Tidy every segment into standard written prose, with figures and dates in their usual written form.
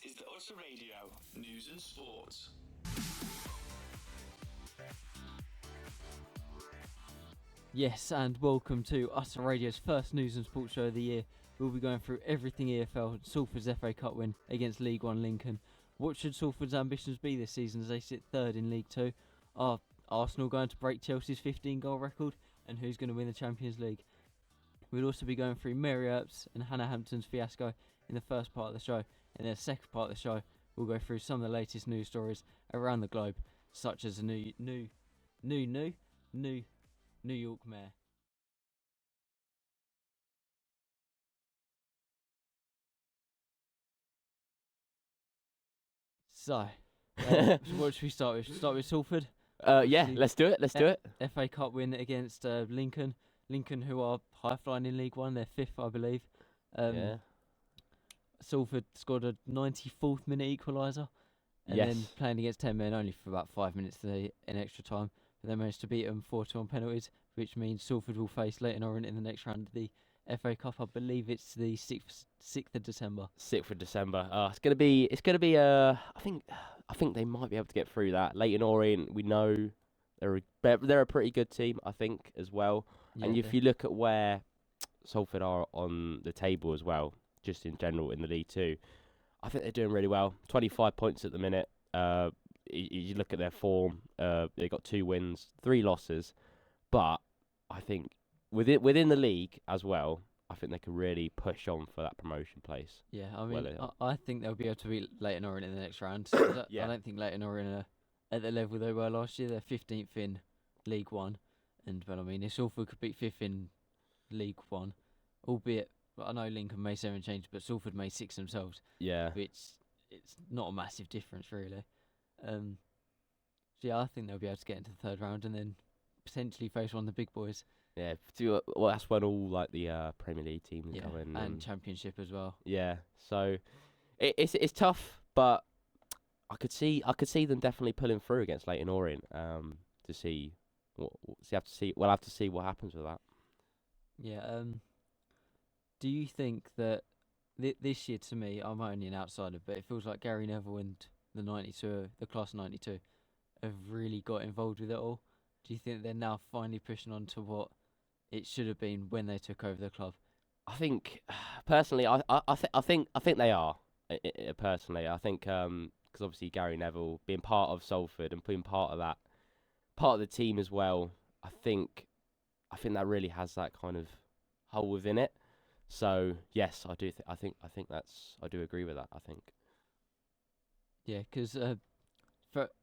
is the Utter Radio News and Sports. Yes, and welcome to Utter Radio's first news and sports show of the year. We'll be going through everything EFL, Salford's FA Cup win against League One Lincoln. What should Salford's ambitions be this season as they sit third in League Two? Are Arsenal going to break Chelsea's 15-goal record? And who's going to win the Champions League? We'll also be going through Mary Earps and Hannah Hampton's fiasco in the first part of the show. In the second part of the show, we'll go through some of the latest news stories around the globe, such as the New York Mayor. So, what should we start with? Start with Salford. Yeah, let's do it. Let's do it. FA Cup win against Lincoln. Lincoln, who are high flying in League One, they're fifth, I believe. Yeah. Salford scored a 94th minute equaliser, and then playing against 10 men only for about 5 minutes in extra time. But they managed to beat them 4-2 on penalties, which means Salford will face Leyton Orient in the next round of the FA Cup. I believe it's the 6th of December. 6th of December. It's gonna be. I think they might be able to get through that. Leyton Orient, we know they're a pretty good team, I think, as well. Yeah, and if you look at where Salford are on the table as well, just in general in the League Two, I think they're doing really well. 25 points at the minute. You look at their form. They got 2 wins, 3 losses, but I think within the league as well, I think they can really push on for that promotion place. Yeah, I mean, I think they'll be able to beat Leyton Orient in the next round. I don't think Leyton Orient are at the level they were last year. They're 15th in League One, but I mean, if Salford could beat 5th in League One, albeit I know Lincoln may 7 change, but Salford made 6 themselves. Yeah, Which it's not a massive difference really. So yeah, I think they'll be able to get into the third round and then potentially face one of the big boys. yeah. Well, that's when all like the Premier League teams go in and Championship as well. Yeah, so it's tough, but I could see them definitely pulling through against Leyton Orient. To see we'll have to see what happens with that. Yeah. Do you think that this year, to me, I'm only an outsider, but it feels like Gary Neville and the class of 92, have really got involved with it all? Do you think they're now finally pushing on to what it should have been when they took over the club? I think personally, I think they are. Personally, I think because obviously Gary Neville being part of Salford and being part of the team as well, I think that really has that kind of hole within it. So yes, I do. I think I do agree with that. I think. Yeah, because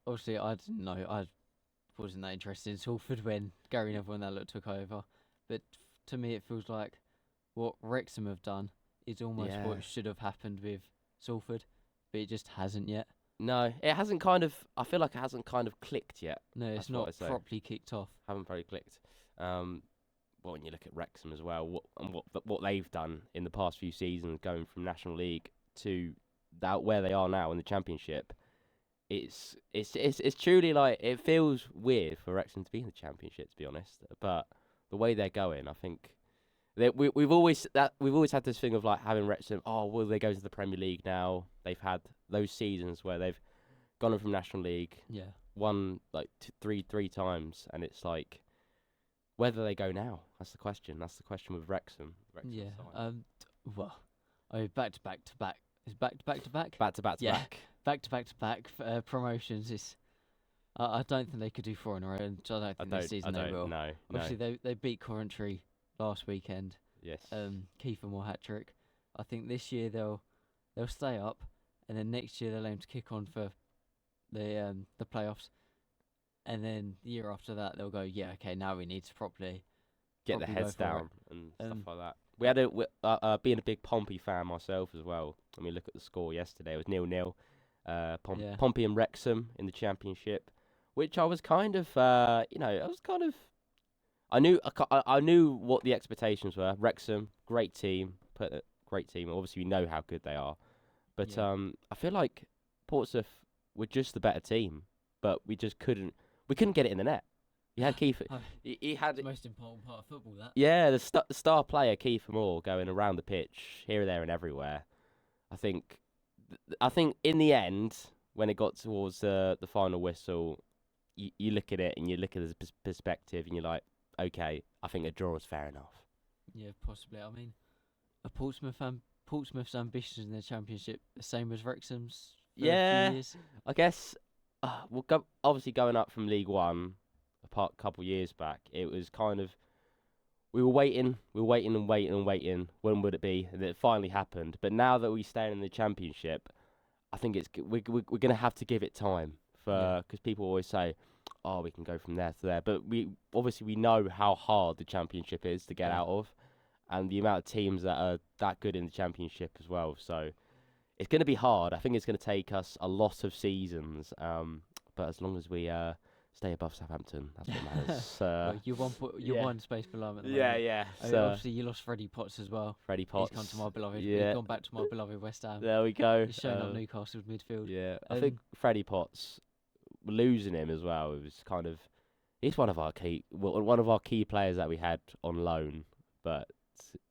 obviously I didn't know, I wasn't that interested in Salford when Gary Neville and that lot took over, but to me it feels like what Wrexham have done is almost what should have happened with Salford, but it just hasn't yet. No, it hasn't kind of. I feel like it hasn't kind of clicked yet. No, it's not properly kicked off. Haven't probably clicked. Well, when you look at Wrexham as well, what they've done in the past few seasons, going from National League to where they are now in the Championship, it's truly like, it feels weird for Wrexham to be in the Championship, to be honest. But the way they're going, I think we've always had this thing of like having Wrexham. Oh, will they go to the Premier League now? They've had those seasons where they've gone from National League, won like three times, and it's like, whether they go now, that's the question. That's the question with Wrexham. Well, back to back. Is back to back to back? Back to back to back. Back to back to back promotions is. I don't think they could do 4 in a row, and I don't think this season they will. No. Obviously, they beat Coventry last weekend. Yes. Kiefer Moore hat-trick. I think this year they'll stay up, and then next year they'll aim to kick on for the playoffs. And then the year after that, they'll go, okay, now we need to properly get the heads down and stuff like that. We had being a big Pompey fan myself as well. I mean, look at the score yesterday. It was 0-0. Pompey and Wrexham in the Championship, which I was kind of, I knew what the expectations were. Wrexham, great team. Obviously, we know how good they are. But I feel like Portsmouth were just the better team, but we just couldn't. We couldn't get it in the net. You had Kiefer. He had the most important part of football. That. Yeah, the star player Kiefer Moore going around the pitch here, there, and everywhere. I think I think in the end, when it got towards the final whistle, you look at it and you look at the perspective and you're like, okay, I think a draw is fair enough. Yeah, possibly. I mean, are Portsmouth's ambitions in the Championship the same as Wrexham's for a Yeah. few years? I guess obviously going up from League One a couple years back, it was kind of we were waiting and waiting and waiting. When would it be? And it finally happened. But now that we stay in the Championship, I think we're going to have to give it time Yeah. because people always say, "Oh, we can go from there to there," but we know how hard the Championship is to get Yeah. out of, and the amount of teams that are that good in the Championship as well. So it's going to be hard. I think it's going to take us a lot of seasons. But as long as we stay above Southampton, that's what matters. Well, you're yeah. one space below him at the Yeah, moment. yeah. I mean, So obviously, you lost Freddie Potts as well. Freddie Potts. He's come to my beloved. Yeah. He's gone back to my beloved West Ham. There we go. He's shown up Newcastle's midfield. Yeah, I think Freddie Potts, losing him as well, it was kind of. He's one of our key players that we had on loan, but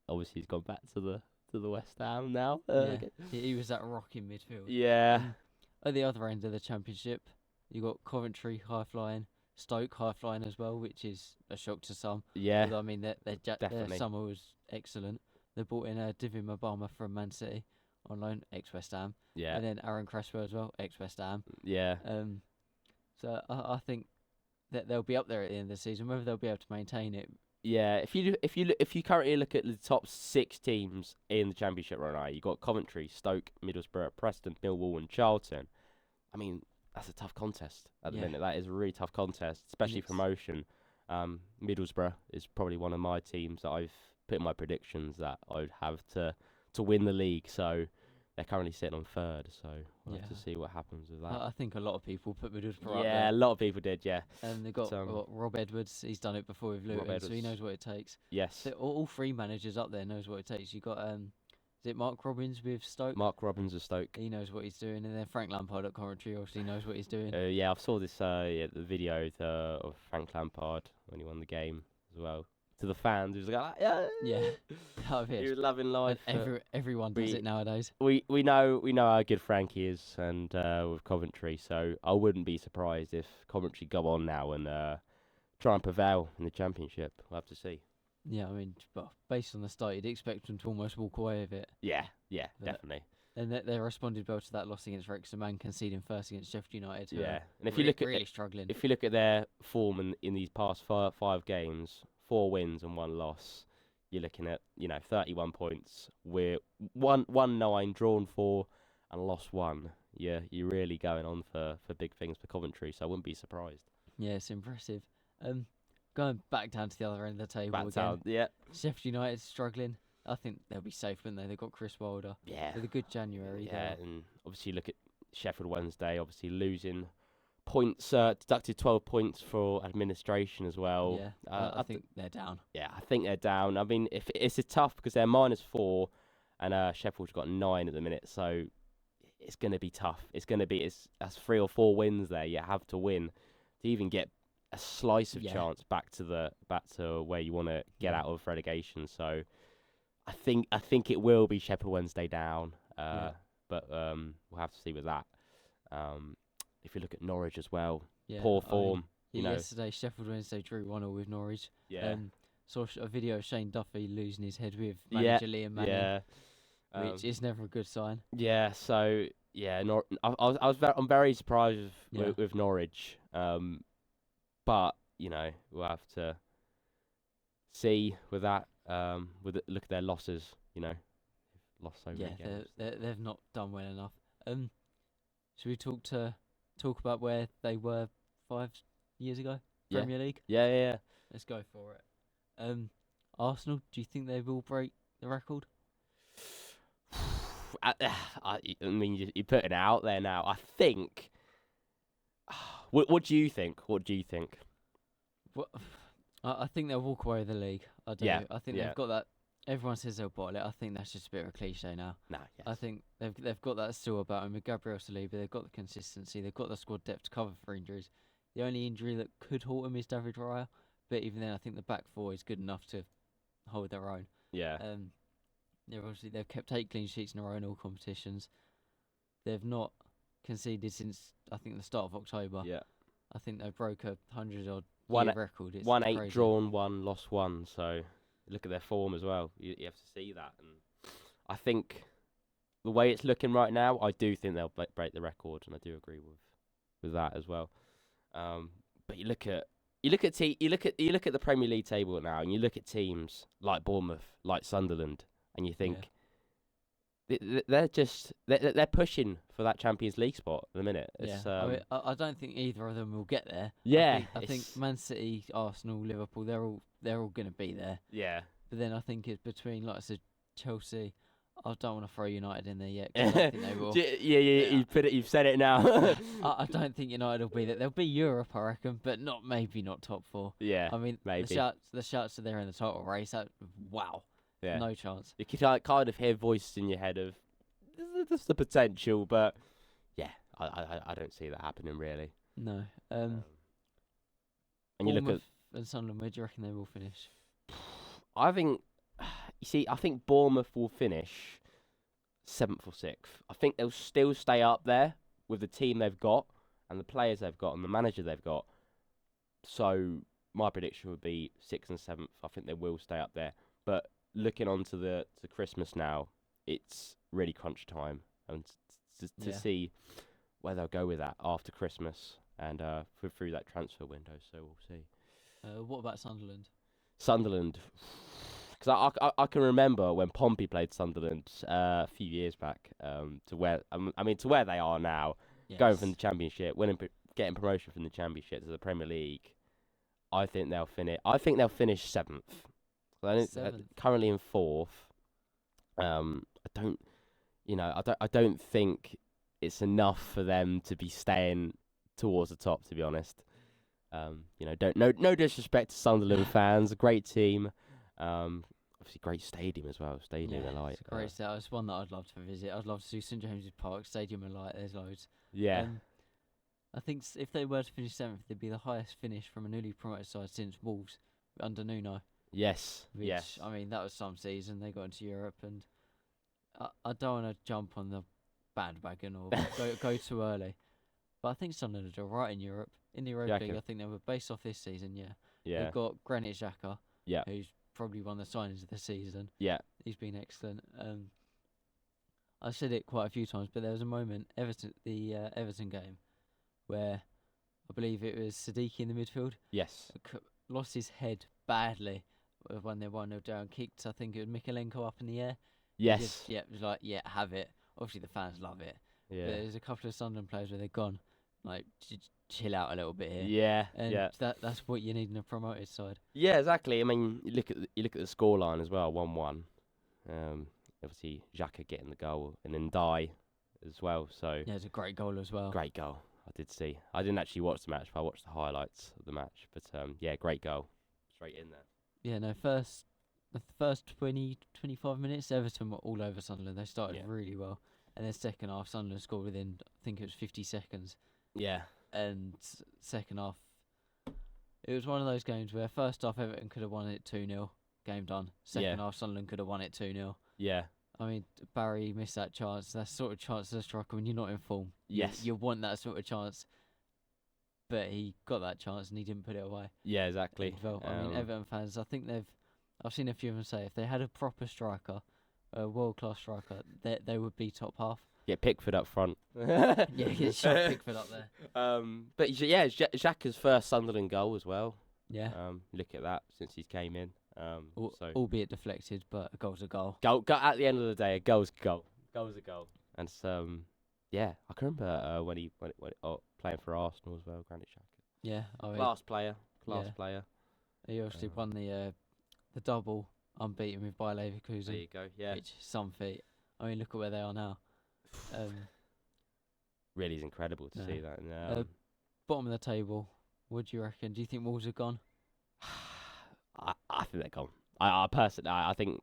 obviously he's gone back to the West Ham now. Yeah, he was that rock in midfield. Yeah. At the other end of the Championship, you got Coventry high flying, Stoke high flying as well, which is a shock to some. Yeah. Although, I mean, their Definitely. summer was excellent. They brought in Divin Mabama from Man City on loan, ex-West Ham. Yeah. And then Aaron Cresswell as well, ex-West Ham. Yeah. So I think that they'll be up there at the end of the season. Whether they'll be able to maintain it, Yeah, if you currently look at the top 6 teams in the Championship right now, you got Coventry, Stoke, Middlesbrough, Preston, Millwall, and Charlton. I mean, that's a tough contest at the Yeah. minute. That is a really tough contest, especially it's- promotion. Middlesbrough is probably one of my teams that I've put in my predictions that I'd have to win the league. So they're currently sitting on 3rd. So we'll have to Yeah. see what happens with that. I think a lot of people put Middlesbrough up Yeah, there. a lot of people did. Yeah. And they've got Rob Edwards. He's done it before with Luton, so he Edwards. knows what it takes. Yes. So all 3 managers up there knows what it takes. You got is it Mark Robbins with Stoke? Mark Robbins of Stoke. He knows what he's doing, and then Frank Lampard at Coventry obviously knows what he's doing. Yeah, I saw this the video of Frank Lampard when he won the game as well. To the fans, he was like, yeah, Yeah, out of he it. was loving And life. but everyone does it nowadays. we know how good Frankie is, and with Coventry, so I wouldn't be surprised if Coventry go on now and try and prevail in the Championship. We'll have to see. Yeah, I mean, well, based on the start, you'd expect them to almost walk away with it. Yeah, But- definitely. And they responded well to that loss against Wrexham and conceding first against Sheffield United. who Yeah, are and if you look at really struggling. if you look at their form in these past 5 games, 4 wins and 1 loss, you're looking at 31 points. We're 1-9, drawn 4, and lost 1. Yeah, you're really going on for big things for Coventry, so I wouldn't be surprised. Yeah, it's impressive. Going back down to the other end of the table Back again. down, yeah, Sheffield United struggling. I think they'll be safe, won't they? They've got Chris Wilder. yeah, With a good January. yeah, and obviously look at Sheffield Wednesday, obviously losing points, deducted 12 points for administration as well. Yeah, I I think they're down. Yeah, I think they're down. I mean, if it's a tough because they're -4, and Sheffield's got 9 at the minute, so it's going to be tough. That's 3 or 4 wins there. You have to win to even get a slice of Yeah. chance back to where you want to get Yeah. out of relegation. So I think it will be Sheffield Wednesday down. Yeah. But we'll have to see with that. If you look at Norwich as well, Yeah, poor I mean, form. yeah, you know. yesterday, Sheffield Wednesday drew 1-1 with Norwich. Yeah. Saw a video of Shane Duffy losing his head with Yeah, manager Liam Manning, yeah. which is never a good sign. Yeah, so yeah, I'm very surprised Yeah. with Norwich. But we'll have to see with that. Look at their losses. Lost so Yeah, many games. they've not done well enough. Should we talk about where they were 5 years ago? Yeah. Premier League. Yeah. Let's go for it. Arsenal. Do you think they will break the record? I mean, you put it out there now. I think. What do you think? What do you think? Well, I think they'll walk away with the league. I do. Yeah, I think yeah. they've got that. Everyone says they'll bottle it. I think that's just a bit of a cliche now. Nah, I think they've got that still about them with Gabriel Saliba. They've got the consistency. They've got the squad depth to cover for injuries. The only injury that could halt them is David Raya, but even then, I think the back four is good enough to hold their own. Yeah. They've kept 8 clean sheets in a row in all competitions. they've not conceded since I think the start of October. Yeah. I think they broke a 100-odd One year record. It's 1-8 crazy. drawn, 1 lost 1. So look at their form as well. You have to see that. And I think the way it's looking right now, I do think they'll break the record, and I do agree with that as well. But you look at the Premier League table now, and you look at teams like Bournemouth, like Sunderland, and you think they're pushing for that Champions League spot at the minute. It's, I don't think either of them will get there. Yeah, I think Man City, Arsenal, Liverpool, they're all going to be there. Yeah. But then I think it's between, like I said, Chelsea. I don't want to throw United in there yet, 'cause I don't think they will. You've said it now. I don't think United will be there. They'll be Europe, I reckon, but maybe not top 4. Yeah, I mean, maybe. the shouts are there in the title race. Wow. Yeah. No chance. You can kind of hear voices in your head of there's the potential, but yeah, I don't see that happening really. No. And you look at and Sunderland, where do you reckon they will finish? I think Bournemouth will finish 7th or 6th. I think they'll still stay up there with the team they've got and the players they've got and the manager they've got. So my prediction would be 6th and 7th. I think they will stay up there. But looking on to Christmas now, it's really crunch time, and to see where they'll go with that after Christmas and through that transfer window. So we'll see. What about Sunderland? Sunderland, because I can remember when Pompey played Sunderland a few years back. To where they are now, going from the Championship, getting promotion from the Championship to the Premier League. I think they'll finish 7th. Currently in 4th. I don't think it's enough for them to be staying towards the top, to be honest. No disrespect to Sunderland fans, a great team. Obviously great stadium as well. Stadium Light. It's a great stadium. It's one that I'd love to visit. I'd love to do St James's Park, Stadium Light. There's loads. Yeah. I think if they were to finish 7th, they'd be the highest finish from a newly promoted side since Wolves under Nuno. Yes. Which, I mean, that was some season. They got into Europe, and I don't want to jump on the bandwagon or go too early. But I think Sunderland are right in Europe. In the Europa League, I think they were based off this season, yeah. They've got Granit Xhaka, who's probably one of the signings of the season. Yeah. He's been excellent. I've said it quite a few times, but there was a moment, the Everton game, where I believe it was Siddiqui in the midfield. Yes. Lost his head badly when they 1-0 down. Kicked, I think it was Mikalenko up in the air. Yes. It was like, have it. Obviously, the fans love it. Yeah. But there's a couple of Sunderland players where they've gone, like, chill out a little bit here. Yeah. And that's what you need in a promoted side. Yeah, exactly. I mean, you look at the scoreline as well, 1-1. Obviously, Xhaka getting the goal, and then Dye as well. So yeah, it's a great goal as well. Great goal. I did see. I didn't actually watch the match, but I watched the highlights of the match. But great goal, straight in there. Yeah, no. The first 20, 25 minutes, Everton were all over Sunderland. They started really well, and then second half, Sunderland scored within, I think it was 50 seconds. Yeah. And second half, it was one of those games where first half Everton could have won it 2-0, game done. Second half, Sunderland could have won it 2-0. Yeah. I mean, Barry missed that chance. That sort of chance as a striker when you're not in form. Yes. You want that sort of chance. But he got that chance and he didn't put it away. Yeah, exactly. I mean, Everton fans, I think I've seen a few of them say if they had a proper striker, a world-class striker, they would be top half. Get Pickford up front. Get Pickford up there. But Xhaka's first Sunderland goal as well. Yeah. Look at that since he came in. Albeit deflected, but a goal's a goal. Goal at the end of the day, a goal's a goal. Goal's a goal. And I can remember when he playing for Arsenal as well, Granit Xhaka. Yeah. Class player. He obviously won the double unbeaten with Bayer Leverkusen. There you go. Yeah. Which some feat. I mean, look at where they are now. Really is incredible to see that. Bottom of the table. What do you reckon? Do you think Wolves are gone? I think they're gone. I personally, I think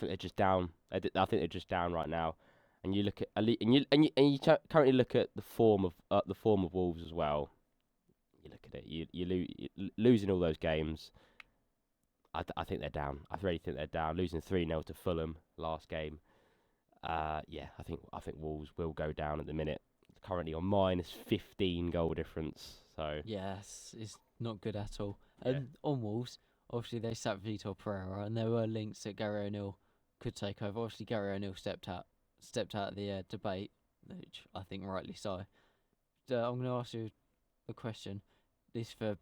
they're just down. I think they're just down right now. And you look at you currently look at the form of Wolves as well. You look at it. You losing all those games. I think they're down. I really think they're down. Losing 3-0 to Fulham last game. Yeah, I think Wolves will go down at the minute. Currently on -15 goal difference. So Yes, it's not good at all. Yeah. On Wolves, obviously they sacked Vitor Pereira, and there were links that Gary O'Neill could take over. Obviously, Gary O'Neill stepped out of the debate, which I think rightly so. I'm going to ask you a question. This for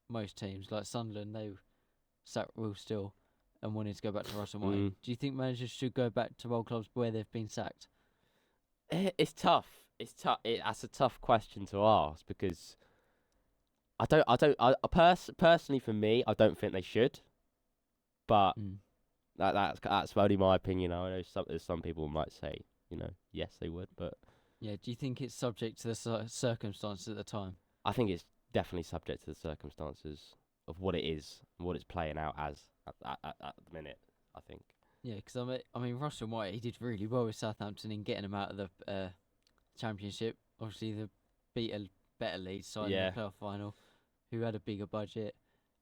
most teams, like Sunderland, they sacked Will Still and wanted to go back to Russell Martin. Do you think managers should go back to old clubs where they've been sacked? It's tough. It's tough. That's a tough question to ask because personally for me, I don't think they should. But that's only my opinion. I know some people might say, yes, they would. But Yeah, do you think it's subject to the circumstances at the time? I think it's definitely subject to the circumstances of what it is and what it's playing out as at the minute, I think. Yeah, because I mean, Russell White, he did really well with Southampton in getting them out of the Championship. Obviously, they beat a better Leeds side in the playoff final, who had a bigger budget.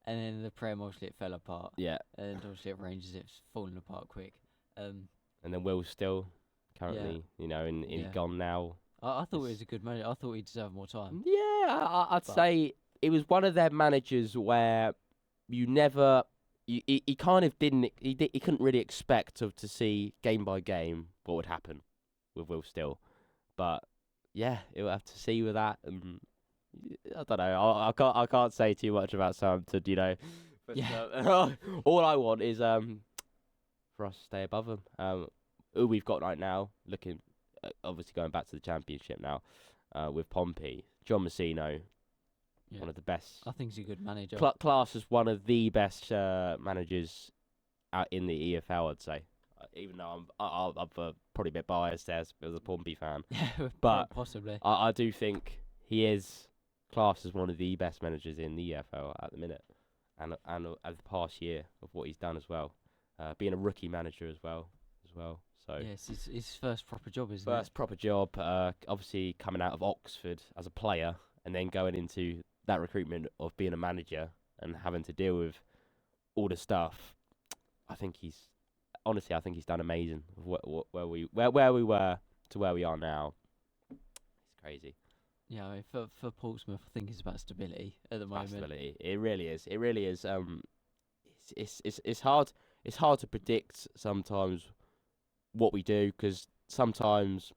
And then the Prem, obviously, it fell apart. Yeah. And obviously, at Rangers, it's fallen apart quick. And then Will's still currently, gone now. I thought he was a good manager. I thought he deserved more time. Yeah, I'd say it was one of their managers where you never... He kind of didn't... He couldn't really expect to see game by game what would happen with Will Still. But, yeah, we'll have to see with that. And I don't know. I can't say too much about Southampton, But, all I want is for us to stay above them. Who we've got right now, looking... obviously going back to the Championship now, with Pompey, John Messino, one of the best. I think he's a good manager. Class as one of the best managers out in the EFL, I'd say. Even though I'm probably a bit biased as a Pompey fan. Yeah, but possibly. I do think he is classed as one of the best managers in the EFL at the minute, and the past year of what he's done as well, being a rookie manager as well. So yes, it's his first proper job, isn't it? First proper job, obviously coming out of Oxford as a player and then going into that recruitment of being a manager and having to deal with all the stuff. I think he's done amazing. Where we were to where we are now, it's crazy. Yeah, I mean, for Portsmouth, I think it's about stability at the moment. Stability, it really is. It really is. It's hard to predict sometimes what we do, because sometimes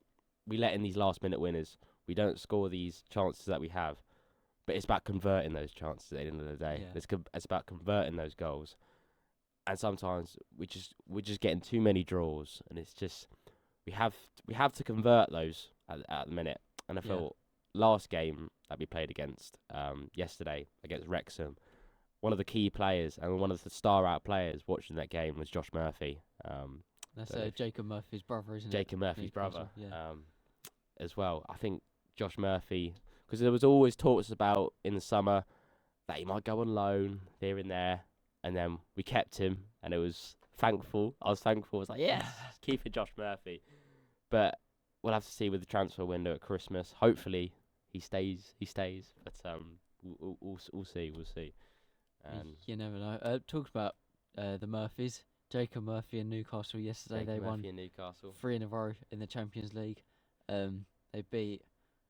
we let in these last minute winners. We don't score these chances that we have, but it's about converting those chances at the end of the day. Yeah. It's about converting those goals, and sometimes we're just getting too many draws, and it's just we have to convert those at the minute. And I felt last game that we played against yesterday against Wrexham, one of the key players and one of the star out players watching that game was Josh Murphy. That's Jacob Murphy's brother, isn't it? Jacob Murphy's brother, yeah. As well. I think Josh Murphy, because there was always talks about in the summer that he might go on loan here and there, and then we kept him, and I was thankful. I was like, yes, keeping Josh Murphy. But we'll have to see with the transfer window at Christmas. Hopefully he stays. But we'll see. And you never know. Talked about the Murphys. Jacob Murphy and Newcastle yesterday. They won 3 in a row in the Champions League. They beat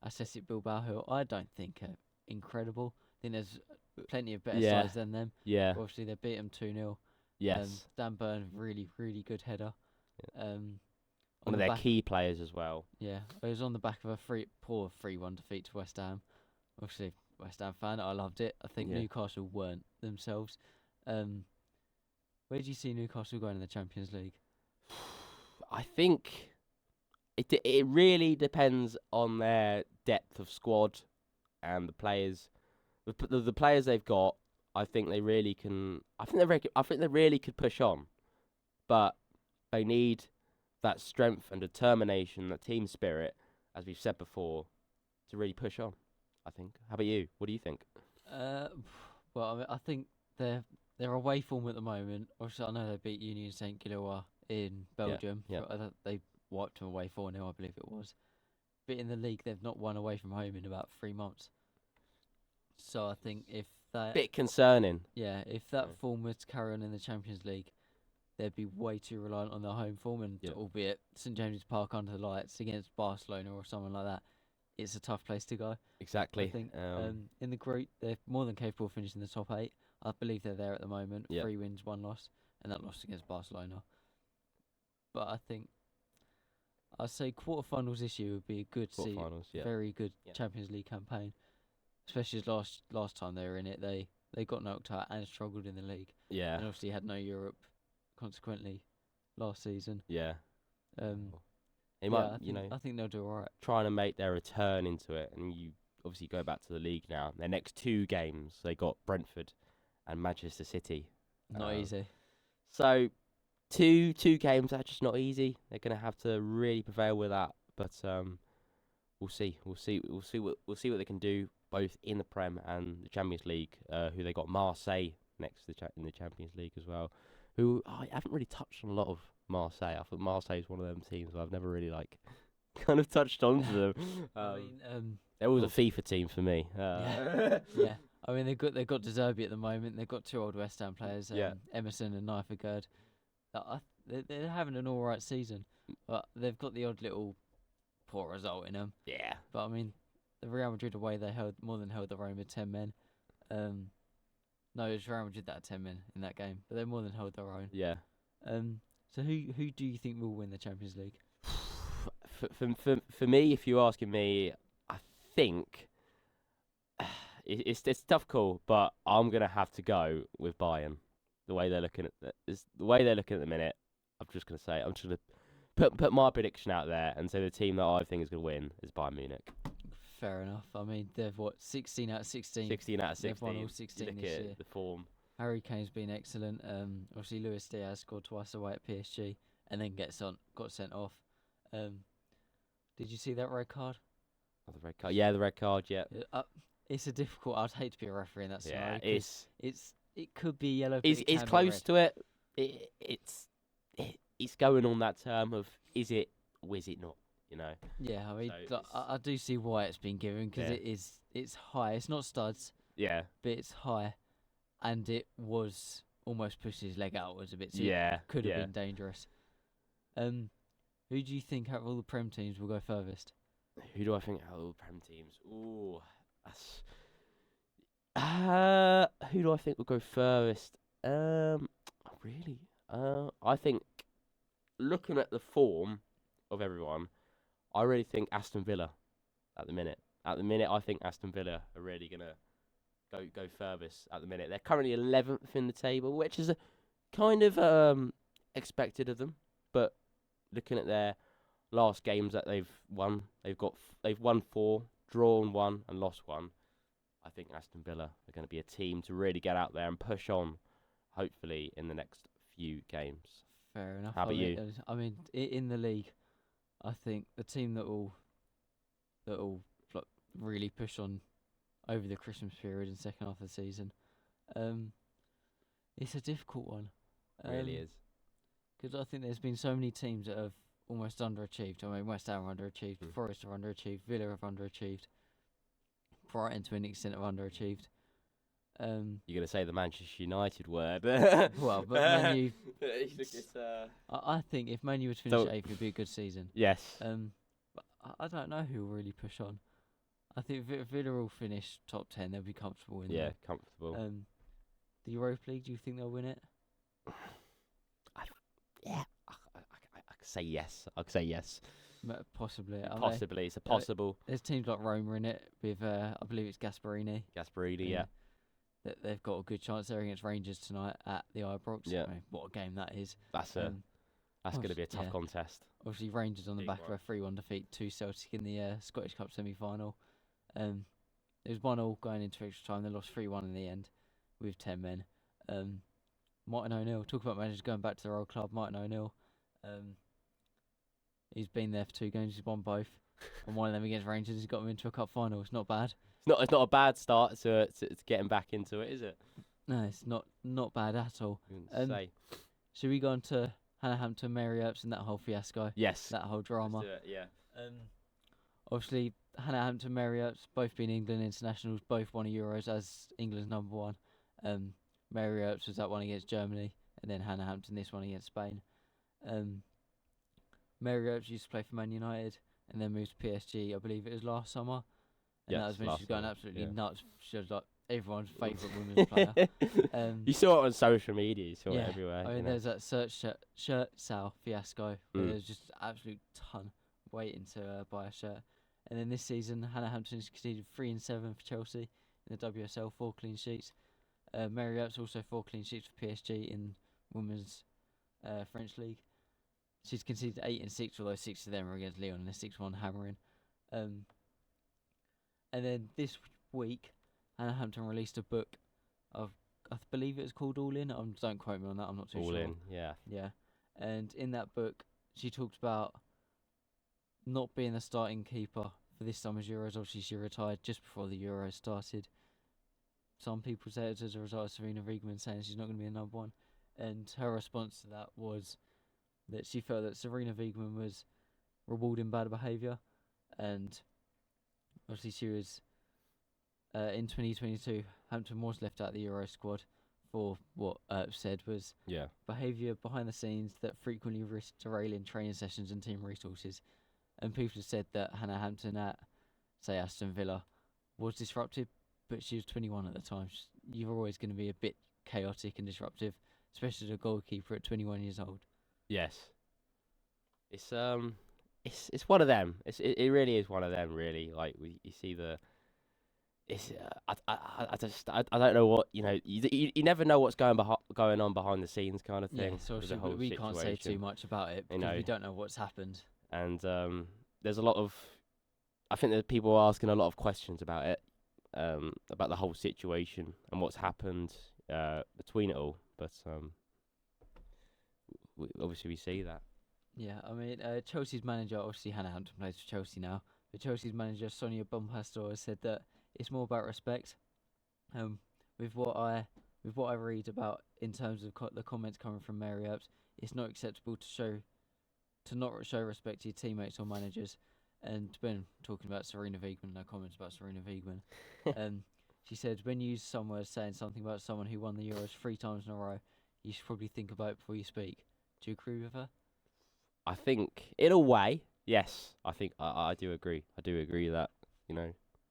Athletic Bilbao, who I don't think are incredible. I think there's plenty of better sides than them. Yeah. Obviously, they beat them 2-0. Yes. Dan Burn, really, really good header. Yeah. One of their key players as well. Yeah. It was on the back of a poor 3-1 defeat to West Ham. Obviously, West Ham fan, I loved it. I think Newcastle weren't themselves. Where do you see Newcastle going in the Champions League? I think it really depends on their depth of squad and the players. The players they've got, I think they really can. I think they really could push on, but they need that strength and determination, that team spirit, as we've said before, to really push on. I think. How about you? What do you think? Well, I mean, I think they're away form at the moment. Obviously, I know they beat Union Saint Gilloise in Belgium. Yeah. They wiped them away 4-0, I believe it was. But in the league, they've not won away from home in about 3 months. So I think if that Bit concerning. if that form was to carry on in the Champions League, they'd be way too reliant on their home form, and Yeah. albeit St James's Park under the lights against Barcelona or someone like that, it's a tough place to go. Exactly. I think in the group they're more than capable of finishing the top 8. I believe they're there at the moment. Yeah. 3 wins, 1 loss, and that loss against Barcelona. But I think I'd say quarterfinals this year would be a good Quarterfinals, yeah. very good Yeah. Champions League campaign. Especially as last time they were in it, they got knocked out and struggled in the league, Yeah. and obviously had no Europe. Consequently, last season, Yeah. They yeah, might, you know, I think they'll do all right. trying to make their return into it, and you obviously go back to the league now. Their next 2 games, they got Brentford and Manchester City. Not easy. So, two games that are just not easy. They're gonna have to really prevail with that. But we'll see. We'll see what they can do both in the Prem and the Champions League. Who they got Marseille next to in the Champions League as well. Who I haven't really touched on a lot of Marseille. I thought Marseille is one of them teams I've never really kind of touched onto them. I mean, They're always a FIFA team for me. yeah. I mean, they've got De Zerbi at the moment. They've got 2 old West Ham players, Yeah. Emerson and Nyfagerd. They're having an all right season, but they've got the odd little poor result in them. Yeah. But I mean, the Real Madrid away, they more than held their own with 10 men. No, it was Real Madrid that had 10 men in that game, but they more than held their own. Yeah. So who do you think will win the Champions League? For me, if you're asking me, I think it's a tough call, but I'm gonna have to go with Bayern. The way they're looking at the minute, I'm just gonna put my prediction out there and say the team that I think is gonna win is Bayern Munich. Fair enough. I mean, they've 16 out of 16. 16 out of 16. They've won all 16 you look this at year. the form. Harry Kane's been excellent. Obviously Luis Diaz scored twice away at PSG and then got sent off. Did you see that red card? Oh, the red card. Yeah, the red card. Yeah. It's a difficult. I'd hate to be a referee in that scenario. Yeah, 'cause it could be yellow. But it's it can be close red. to it. It's going on that term of is it or is it not? You know. Yeah, I mean, So I do see why it's been given because Yeah. it's high. It's not studs, Yeah. but it's high, and it was almost pushed his leg outwards a bit. So Yeah. it could have yeah. been dangerous. Who do you think out of all the Prem teams will go furthest? Who do I think out of all the Prem teams? Ooh, that's. Who do I think will go furthest? Really? I think looking at the form of everyone, I really think Aston Villa at the minute. At the minute, I think Aston Villa are really gonna go furthest. At the minute, they're currently 11th in the table, which is a kind of expected of them. But looking at their last games that they've won, they've won 4, drawn 1, and lost 1. I think Aston Villa are going to be a team to really get out there and push on, hopefully in the next few games. Fair enough. How about you? I mean, in the league, I think the team that will like, really push on over the Christmas period and second half of the season, it's a difficult one. Really is. Because I think there's been so many teams that have almost underachieved. I mean, West Ham are underachieved, Forest are underachieved, Villa have underachieved, Brighton to an extent have underachieved. You're going to say the Manchester United word. Well, but Man U, It's, I think if Man U would finish 8th, it'd be a good season. yes. But I don't know who will really push on. I think Villa will finish top 10. They'll be comfortable in Yeah, there. comfortable. The Europa League, do you think they'll win it? Yeah, I could say yes. I could say yes. Possibly. Possibly, it's a possible. There's teams like Roma in it with, I believe it's Gasparini. Gasparini, yeah. That they've got a good chance there against Rangers tonight at the Ibrox. Yeah. I mean, what a game that is. That's Um, going to be a tough yeah. contest. Obviously, Rangers on the Big back of one. a 3-1 defeat to Celtic in the Scottish Cup semi-final. It was 1-1 going into extra time. They lost 3-1 in the end with 10 men. Martin O'Neill, talk about managers going back to their old club. Martin O'Neill, he's been there for 2 games. He's won both. And one of them against Rangers, he's got them into a cup final. It's not bad. It's not a bad start to getting back into it, is it? No, it's not bad at all. You wouldn't say. Should we go on to Hannah Mary Earps and that whole fiasco, Yes. that whole drama? Let's do it, yeah. Obviously, Hannah Mary Earps, both being England internationals, both won a Euros as England's number 1. Mary Earps was that one against Germany, and then Hannah Hampton this one against Spain. Mary Earps used to play for Man United and then moved to PSG, I believe it was last summer. And that Yes, was when last she was going summer, absolutely yeah. nuts. She was like everyone's favourite women's player. You saw it on social media. You saw yeah, it everywhere. I you mean, know. there's that shirt sale fiasco where Mm. there's just an absolute ton waiting to buy a shirt. And then this season, Hannah Hampton has conceded 3 and 7 for Chelsea in the WSL, 4 clean sheets. Mary Earps also 4 clean sheets for PSG in women's French league. She's conceded 8 and 6, although 6 of them are against Lyon and a 6-1 hammering. And then this week, Hannah Hampton released a book of, I believe it was called All In. Don't quote me on that, I'm not too All sure. in, yeah. Yeah. And in that book, she talks about not being the starting keeper for this summer's Euros. Obviously, she retired just before the Euros started. Some people say it's as a result of Serena Wiegman saying she's not going to be a number one. And her response to that was that she felt that Serena Wiegman was rewarding bad behaviour. And obviously she was, in 2022, Hampton was left out of the Euro squad for what Earp said was Yeah. behaviour behind the scenes that frequently risked derailing training sessions and team resources. And people have said that Hannah Hampton at, say, Aston Villa was disruptive, but she was 21 at the time. You're always going to be a bit chaotic and disruptive, especially as a goalkeeper at 21 years old. Yes. It's one of them. It really is one of them. Really, like you see the. It's I don't know what you never know what's going on behind the scenes kind of thing. Yeah, so with the whole we can't say too situation. much about it You because know. we don't know what's happened. And there's a lot of, I think that people are asking a lot of questions about it, about the whole situation and what's happened between it all. But obviously we see that. Yeah, I mean, Chelsea's manager, obviously Hannah Hampton plays for Chelsea now, but Chelsea's manager, Sonia Bompastor, has said that it's more about respect. With what I read about in terms of the comments coming from Mary Earps, it's not acceptable to not show respect to your teammates or managers. And when talking about Serena Wiegman, no comments about Serena Wiegman. She said, when you use some words saying something about someone who won the Euros 3 times in a row, you should probably think about it before you speak. Do you agree with her? I think, in a way, yes. I think I do agree. I do agree that,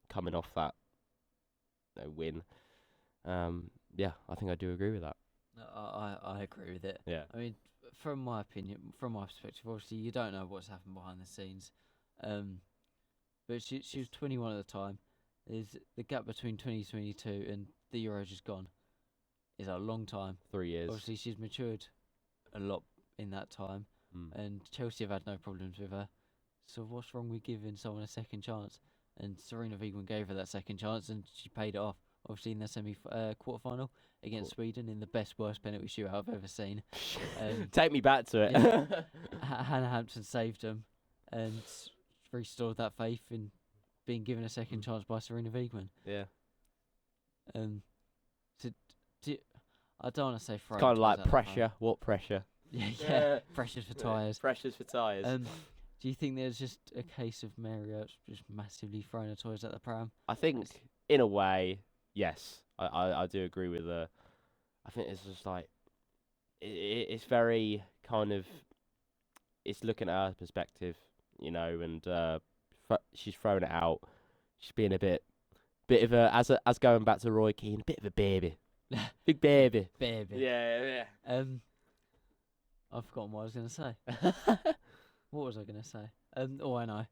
coming off that win, yeah, I think I do agree with that. I agree with it. Yeah. I mean, from my opinion, from my perspective, obviously you don't know what's happened behind the scenes. But she was 21 at the time. Is the gap between 2022 and the Euros just gone is a long time. 3 years. Obviously, she's matured a lot in that time, and Chelsea have had no problems with her. So what's wrong with giving someone a second chance? And Serena Wiegman gave her that second chance, and she paid it off. Obviously, in the quarter-final against Sweden in the worst penalty shootout I've ever seen. Take me back to it. Yeah. Hannah Hampton saved them and restored that faith in being given a second chance by Serena Wiegman. Yeah. I don't want to say It's kind of toys like at that pressure. time. What pressure? Yeah. Pressures for tyres. Pressures for tyres. Do you think there's just a case of Mary Earps just massively throwing her toys at the pram? I think, in a way, yes. I do agree with her. I think it's just like, it's very kind of, it's looking at her perspective, and she's throwing it out. She's being a bit of a, as going back to Roy Keane, a bit of a baby. Big baby. Baby. Yeah. I've forgotten what I was going to say. What was I going to say? I know.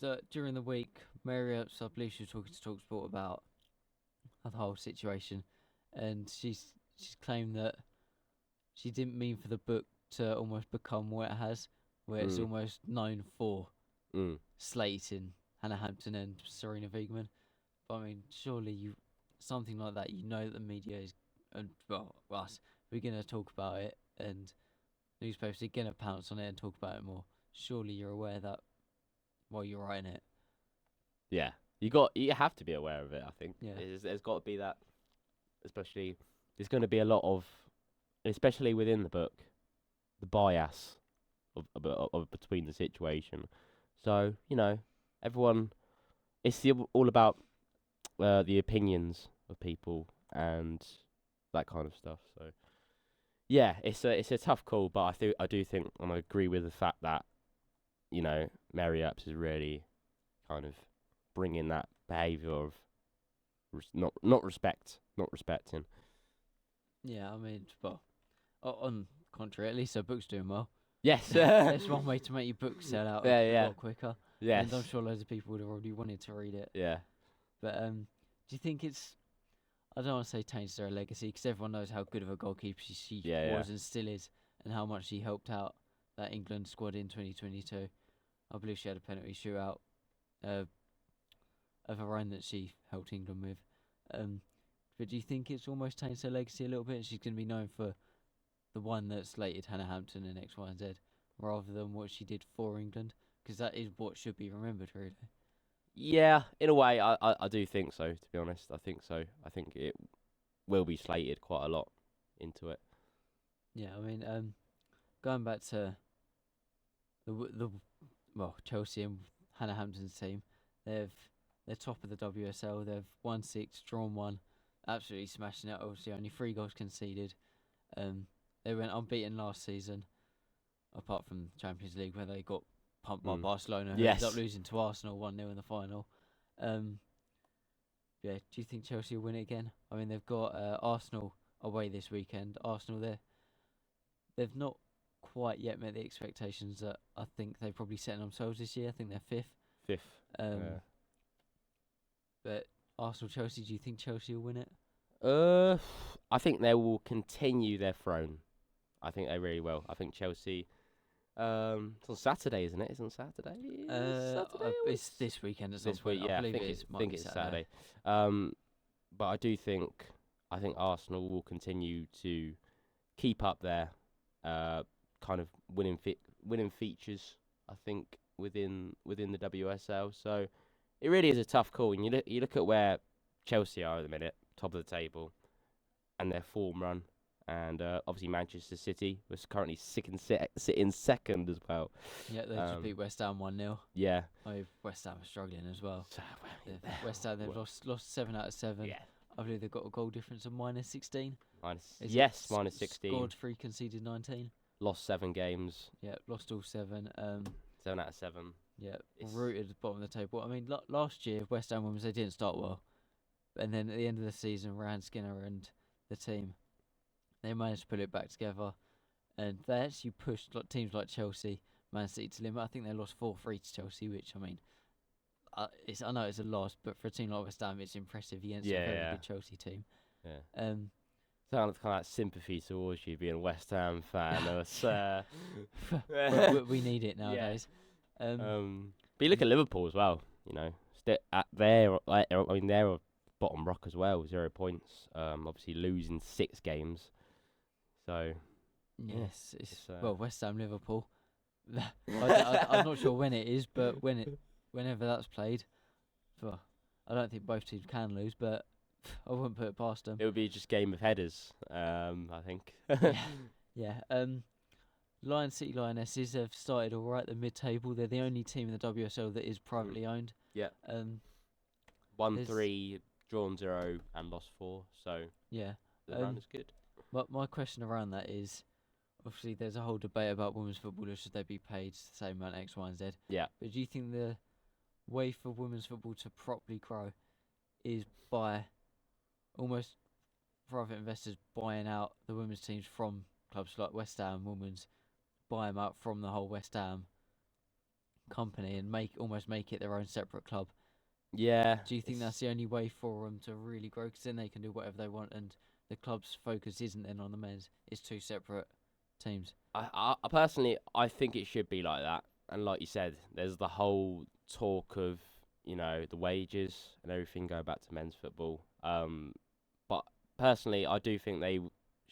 So during the week, Mary Earps, I believe she was talking to TalkSport about the whole situation, and she's claimed that she didn't mean for the book to almost become what it has, where it's almost known for slating Hannah Hampton and Serena Wiegman. But I mean, surely something like that, that the media is, and us, we're going to talk about it, and newspapers are going to pounce on it and talk about it more. Surely you're aware that while you're writing it. Yeah. You have to be aware of it, I think. Yeah. There's got to be that, especially, there's going to be a lot of, especially within the book, the bias of between the situation. So, everyone, it's all about the opinions of people and that kind of stuff. So, Yeah, it's a tough call, but I do think and I agree with the fact that Mary Earps is really kind of bringing that behaviour of not respecting. Yeah, I mean, well, on contrary, at least her book's doing well. Yes. That's one way to make your book sell out a lot quicker. Yes. And I'm sure loads of people would have already wanted to read it. Yeah. But do you think it's? I don't want to say tainted her legacy because everyone knows how good of a goalkeeper she was and still is, and how much she helped out that England squad in 2022. I believe she had a penalty shootout of her own that she helped England with. But do you think it's almost tainted her legacy a little bit? She's going to be known for the one that slated Hannah Hampton in X, Y, and Z, rather than what she did for England, because that is what should be remembered, really. Yeah, in a way, I do think so. To be honest, I think so. I think it will be slated quite a lot into it. Yeah, I mean, going back to the Chelsea and Hannah Hampton's team, they're top of the WSL. They've won 6, drawn 1, absolutely smashing it. Obviously, only 3 goals conceded. They went unbeaten last season, apart from Champions League where they got pumped by Barcelona, who ended up losing to Arsenal 1-0 in the final. Yeah, do you think Chelsea will win it again? I mean, they've got Arsenal away this weekend. Arsenal, they've not quite yet met the expectations that I think they probably set themselves this year. I think they're 5th. But Arsenal, Chelsea, do you think Chelsea will win it? I think they will continue their throne. I think they really will. I think Chelsea. It's on Saturday, isn't it? It's on Saturday. It's this weekend. It's this week. Yeah, I think it's Saturday. But I do think Arsenal will continue to keep up their kind of winning features. I think within the WSL. So it really is a tough call. And you look at where Chelsea are at the minute, top of the table, and their form run. And obviously Manchester City was currently sitting second as well. Yeah, they just beat West Ham 1-0. Yeah. West Ham are struggling as well. So, West Ham, they've lost 7 out of 7. Yeah. I believe they've got a goal difference of -16. Minus 16. Scored 3, conceded 19. Lost 7 games. Yeah, lost all 7. 7 out of 7. Yeah, rooted at the bottom of the table. I mean, last year, West Ham Women's, they didn't start well. And then at the end of the season, Ryan Skinner and the team, they managed to put it back together, and they actually pushed teams like Chelsea, Man City to limit. I think they lost 4-3 to Chelsea, which, I mean, I know it's a loss, but for a team like West Ham, it's impressive against a very good Chelsea team. Yeah. Sounds kind of like sympathy towards you being a West Ham fan. We need it nowadays. Yeah. But you look at Liverpool as well. They're a bottom rock as well, 0 points. Obviously losing 6 games. So yes, it's West Ham Liverpool. I'm not sure when it is, but whenever that's played, I don't think both teams can lose, but I wouldn't put it past them. It would be just game of headers, I think. Yeah. Lion City Lionesses have started all right. The mid-table. They're the only team in the WSL that is privately owned. Yeah. Won 3, drawn 0, and lost 4. So yeah, the run is good. But my question around that is, obviously, there's a whole debate about women's footballers, should they be paid the same amount X, Y, and Z. Yeah. But do you think the way for women's football to properly grow is by almost private investors buying out the women's teams from clubs like West Ham Women's, buy them out from the whole West Ham company and almost make it their own separate club? Yeah. Do you think that's the only way for them to really grow? Because then they can do whatever they want, and the club's focus isn't then on the men's. It's 2 separate teams. I personally, I think it should be like that. And like you said, there's the whole talk of, the wages and everything going back to men's football. But personally, I do think they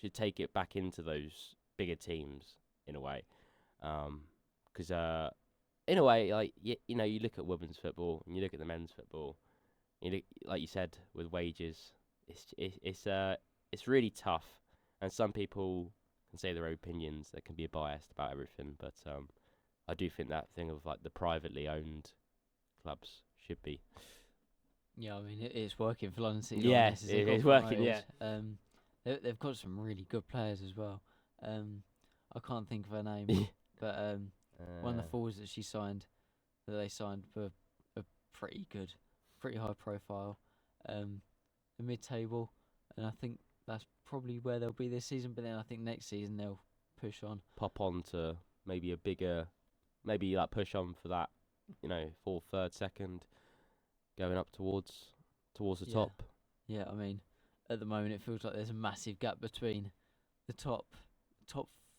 should take it back into those bigger teams in a way. Because in a way, like you look at women's football and you look at the men's football. Like you said, with wages, it's really tough, and some people can say their opinions. They can be biased about everything, but I do think that thing of like the privately owned clubs should be. Yeah, I mean it's working for London City. Yeah, it's working. Yeah, they've got some really good players as well. I can't think of her name, but one of the Uh, forwards that they signed were pretty good, pretty high profile. The mid-table, and I think that's probably where they'll be this season. But then I think next season they'll push on. pop on to maybe a bigger, maybe like push on for that, fourth, third, second, going up towards the Yeah. top. Yeah, I mean, at the moment it feels like there's a massive gap between the top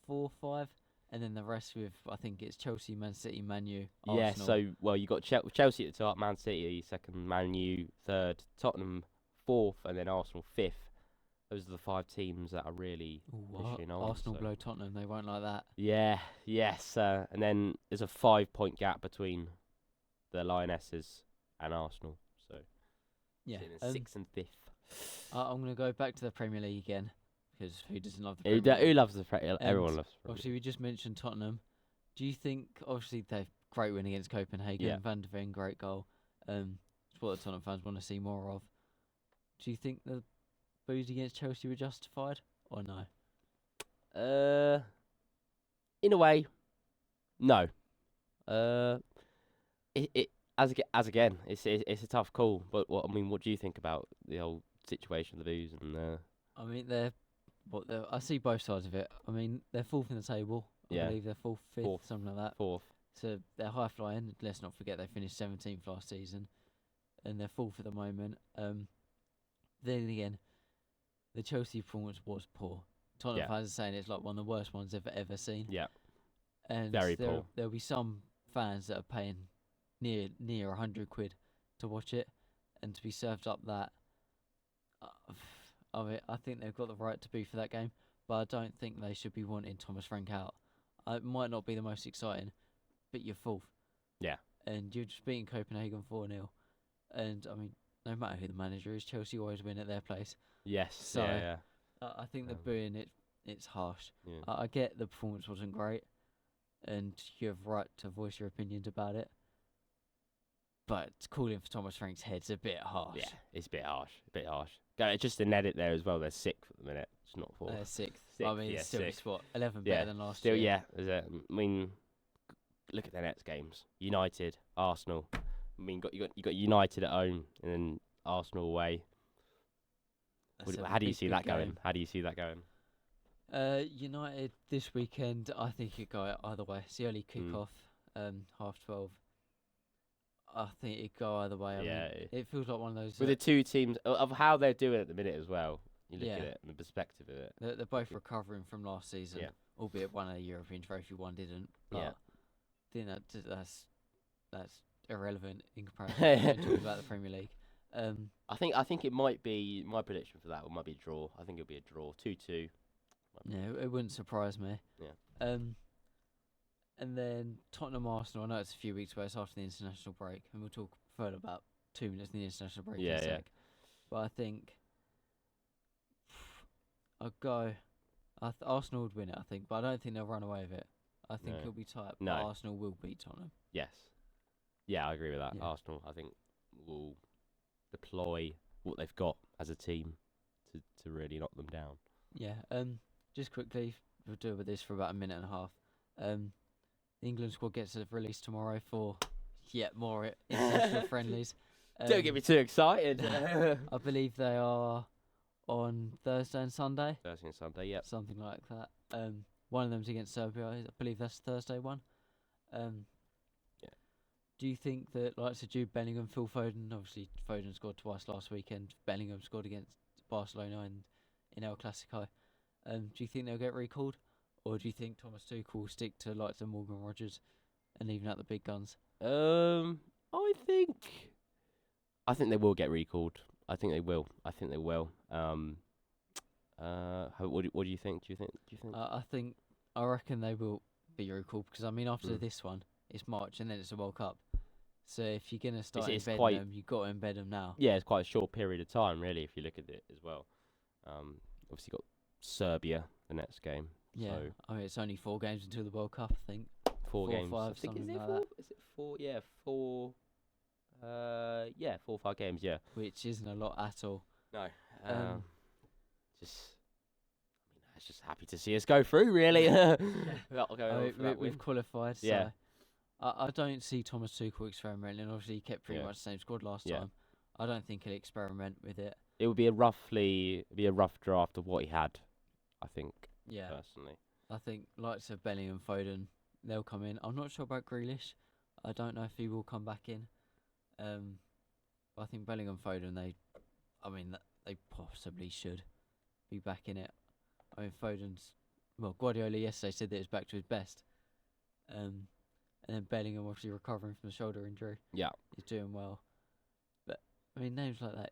4, 5, and then the rest with I think it's Chelsea, Man City, Man U, Yeah, Arsenal. so well you got Chelsea at the top, Man City second, Man U third, Tottenham fourth, and then Arsenal fifth. Those are the 5 teams that are really Ooh, pushing on. Arsenal so- blow Tottenham, they won't like that. Yeah, yes, and then there's a 5-point gap between the Lionesses and Arsenal. So Yeah, sitting in sixth and fifth. I'm going to go back to the Premier League again because who doesn't love the Who, Premier League? who loves the everyone And loves the Premier Obviously, League. we just mentioned Tottenham. Do you think, obviously, they've great win against Copenhagen, Yeah. Van der Ven, great goal. It's what the Tottenham fans want to see more of. Do you think the boos against Chelsea were justified or no? In a way, no. As again, it's a tough call. But what do you think about the whole situation of the Blues and I mean, I see both sides of it. I mean, they're fourth in the table. I Yeah. believe they're fourth, fifth, Fourth. something like that. fourth? So they're high flying. Let's not forget they finished 17th last season, and they're fourth at the moment. Then again, the Chelsea performance was poor. Tottenham Yeah. fans are saying it's like one of the worst ones they've ever seen. Yeah, And very poor. there'll be some fans that are paying near £100 to watch it, and to be served up that. I mean, I think they've got the right to be for that game, but I don't think they should be wanting Thomas Frank out. It might not be the most exciting, but you're fourth. Yeah. And you're just beating Copenhagen 4-0. And, I mean, no matter who the manager is, Chelsea always win at their place. Yes. So- yeah. I think the Um, booing, it's harsh. Yeah. I get the performance wasn't great, and you have right to voice your opinions about it. But calling for Thomas Frank's head's a bit harsh. Yeah, it's a bit harsh. Just an edit there as well. They're sixth at the minute. It's not fourth. Sixth. I Sixth, mean, yeah, it's still sixth. it's what 11 Yeah, better than last Still, year. yeah. I mean, look at their next games. United, Arsenal. I mean, you got United at home and then Arsenal away. That's a How do you big, see big that going? game. How do you see that going? United this weekend, I think it go either way. It's the early Mm. kick-off, 12:30. I think it go either way. I Yeah, mean, it feels like one of those. With the two teams of how they're doing at the minute as well. You look Yeah. at it and the perspective of it. they're both Okay. recovering from last season, Yeah. albeit one had a European trophy, one didn't. But Yeah. I think that's irrelevant in comparison to talking about the Premier League. I think it might be my prediction for that. It might be a draw. I think it'll be a draw, 2-2. Yeah, it wouldn't surprise me. Yeah. And then Tottenham Arsenal. I know it's a few weeks away. It's after the international break, and we'll talk further about 2 minutes in the international break in Yeah, a yeah. sec. But I think I'd go. Arsenal would win it, I think, but I don't think they'll run away with it. I think No. it'll be tight. No. But Arsenal will beat Tottenham. Yes. Yeah, I agree with that. Yeah. Arsenal, I think, will deploy what they've got as a team to really knock them down. Yeah. Just quickly, we'll do with this for about a minute and a half. The England squad gets released tomorrow for yet more international friendlies. Don't get me too excited. I believe they are on Thursday and Sunday, Thursday and Sunday, yep. something like that. One of them's against Serbia. I believe that's the Thursday one. Yeah. Do you think that, like, so Jude Bellingham, Phil Foden, obviously Foden scored twice last weekend. Bellingham scored against Barcelona in El Clasico. Do you think they'll get recalled, or do you think Thomas Tuchel will stick to like to Morgan Rogers and leaving out the big guns? I think they will get recalled. I think they will. What do you think? Do you think? I reckon they will be recalled because I mean after Mm. this one it's March and then it's a World Cup. So if you're gonna start It's embedding quite- them, you've got to embed them now. Yeah, it's quite a short period of time, really, if you look at it as well. Obviously got Serbia the next game. Yeah, So I mean it's only 4 games until the World Cup, I think. 4 4 or games. 5, I think is something it like 4? that. Is it 4? Yeah, 4. 4 or 5 games. Yeah. Which isn't a lot at all. No. Um, Just. I mean, just happy to see us go through, really. Without going on for that we've win. qualified, so Yeah. I don't see Thomas Tuchel experimenting. Obviously, he kept pretty Yeah. much the same squad last Yeah. time. I don't think he'll experiment with it. It would be a rough draft of what he had, I think, Yeah, personally. I think likes of Bellingham, Foden, they'll come in. I'm not sure about Grealish. I don't know if he will come back in. But I think Bellingham, Foden, they possibly should be back in it. I mean, Guardiola yesterday said that he's back to his best. And then Bellingham obviously recovering from the shoulder injury. Yeah. He's doing well. But, I mean, names like that,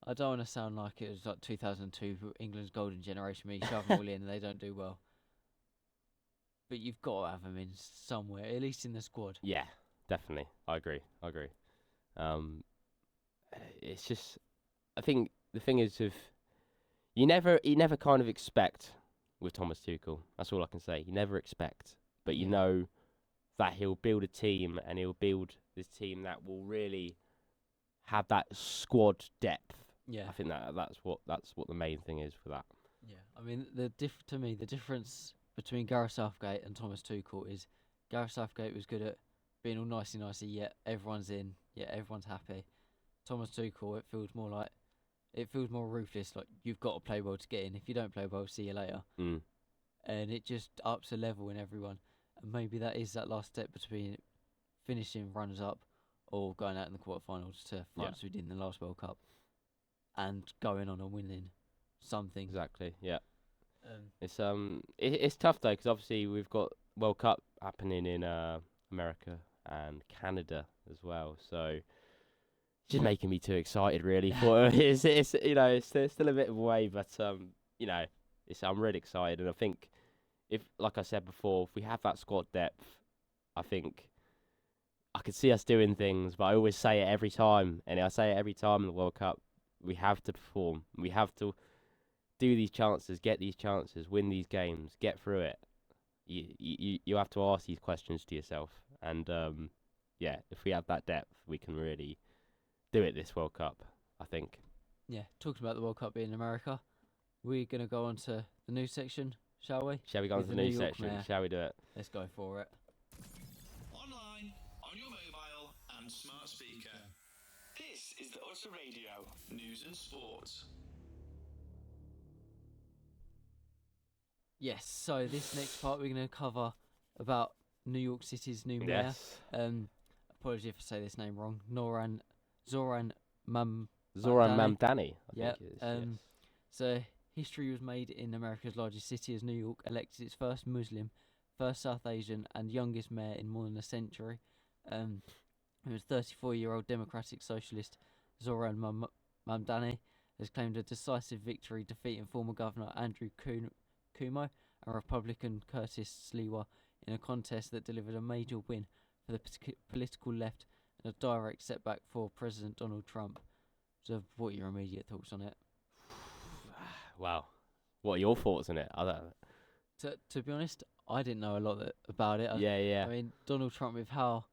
I don't want to sound like it was like 2002, England's golden generation, where you shove them all in and they don't do well. But you've got to have them in somewhere, at least in the squad. Yeah, definitely. I agree. It's just, I think the thing is, you never kind of expect with Thomas Tuchel. That's all I can say. You never expect, but you Yeah. know that he'll build a team, and he'll build this team that will really have that squad depth. Yeah. I think that's what the main thing is for that. Yeah. I mean, to me, the difference between Gareth Southgate and Thomas Tuchel is Gareth Southgate was good at being all nicey, yet everyone's in, yet everyone's happy. Thomas Tuchel, it feels more ruthless. Like, you've got to play well to get in. If you don't play well, see you later. Mm. And it just ups the level in everyone. And maybe that is that last step between finishing runners up or going out in the quarterfinals to France, we did in the last World Cup, and going on and winning something. Exactly. Yeah. It's tough though, because obviously we've got World Cup happening in America and Canada as well. So it's just making me too excited, really. For it's still a bit of a way, but I'm really excited, and I think if, like I said before, if we have that squad depth, I think I could see us doing things. But I always say it every time, and I say it every time in the World Cup. We have to perform. We have to do these chances, get these chances, win these games, get through it. You have to ask these questions to yourself, and if we have that depth, we can really do it this World Cup, I think. Yeah, talking about the World Cup being in America, we're going to go on to the news section, shall we? Shall we go on With to the the New news York section? Mayor. Shall we do it? Let's go for it. Online, on your mobile, and smart speaker. This is the Utter Radio News and Sports. Yes, so this next part we're going to cover about New York City's new mayor. Yes. Apologies if I say this name wrong. Zoran Zoran Mamdani. Mamdani, I Yep, think it is. yes. So history was made in America's largest city as New York elected its first Muslim, first South Asian and youngest mayor in more than a century. It was 34-year-old Democratic Socialist Zoran Mamdani has claimed a decisive victory, defeating former Governor Andrew Cuomo and Republican Curtis Sliwa in a contest that delivered a major win for the political left and a direct setback for President Donald Trump. So, what are your immediate thoughts on it? Wow. What are your thoughts on it? I don't know. To be honest, I didn't know a lot about it. Yeah. I mean, Donald Trump, with how,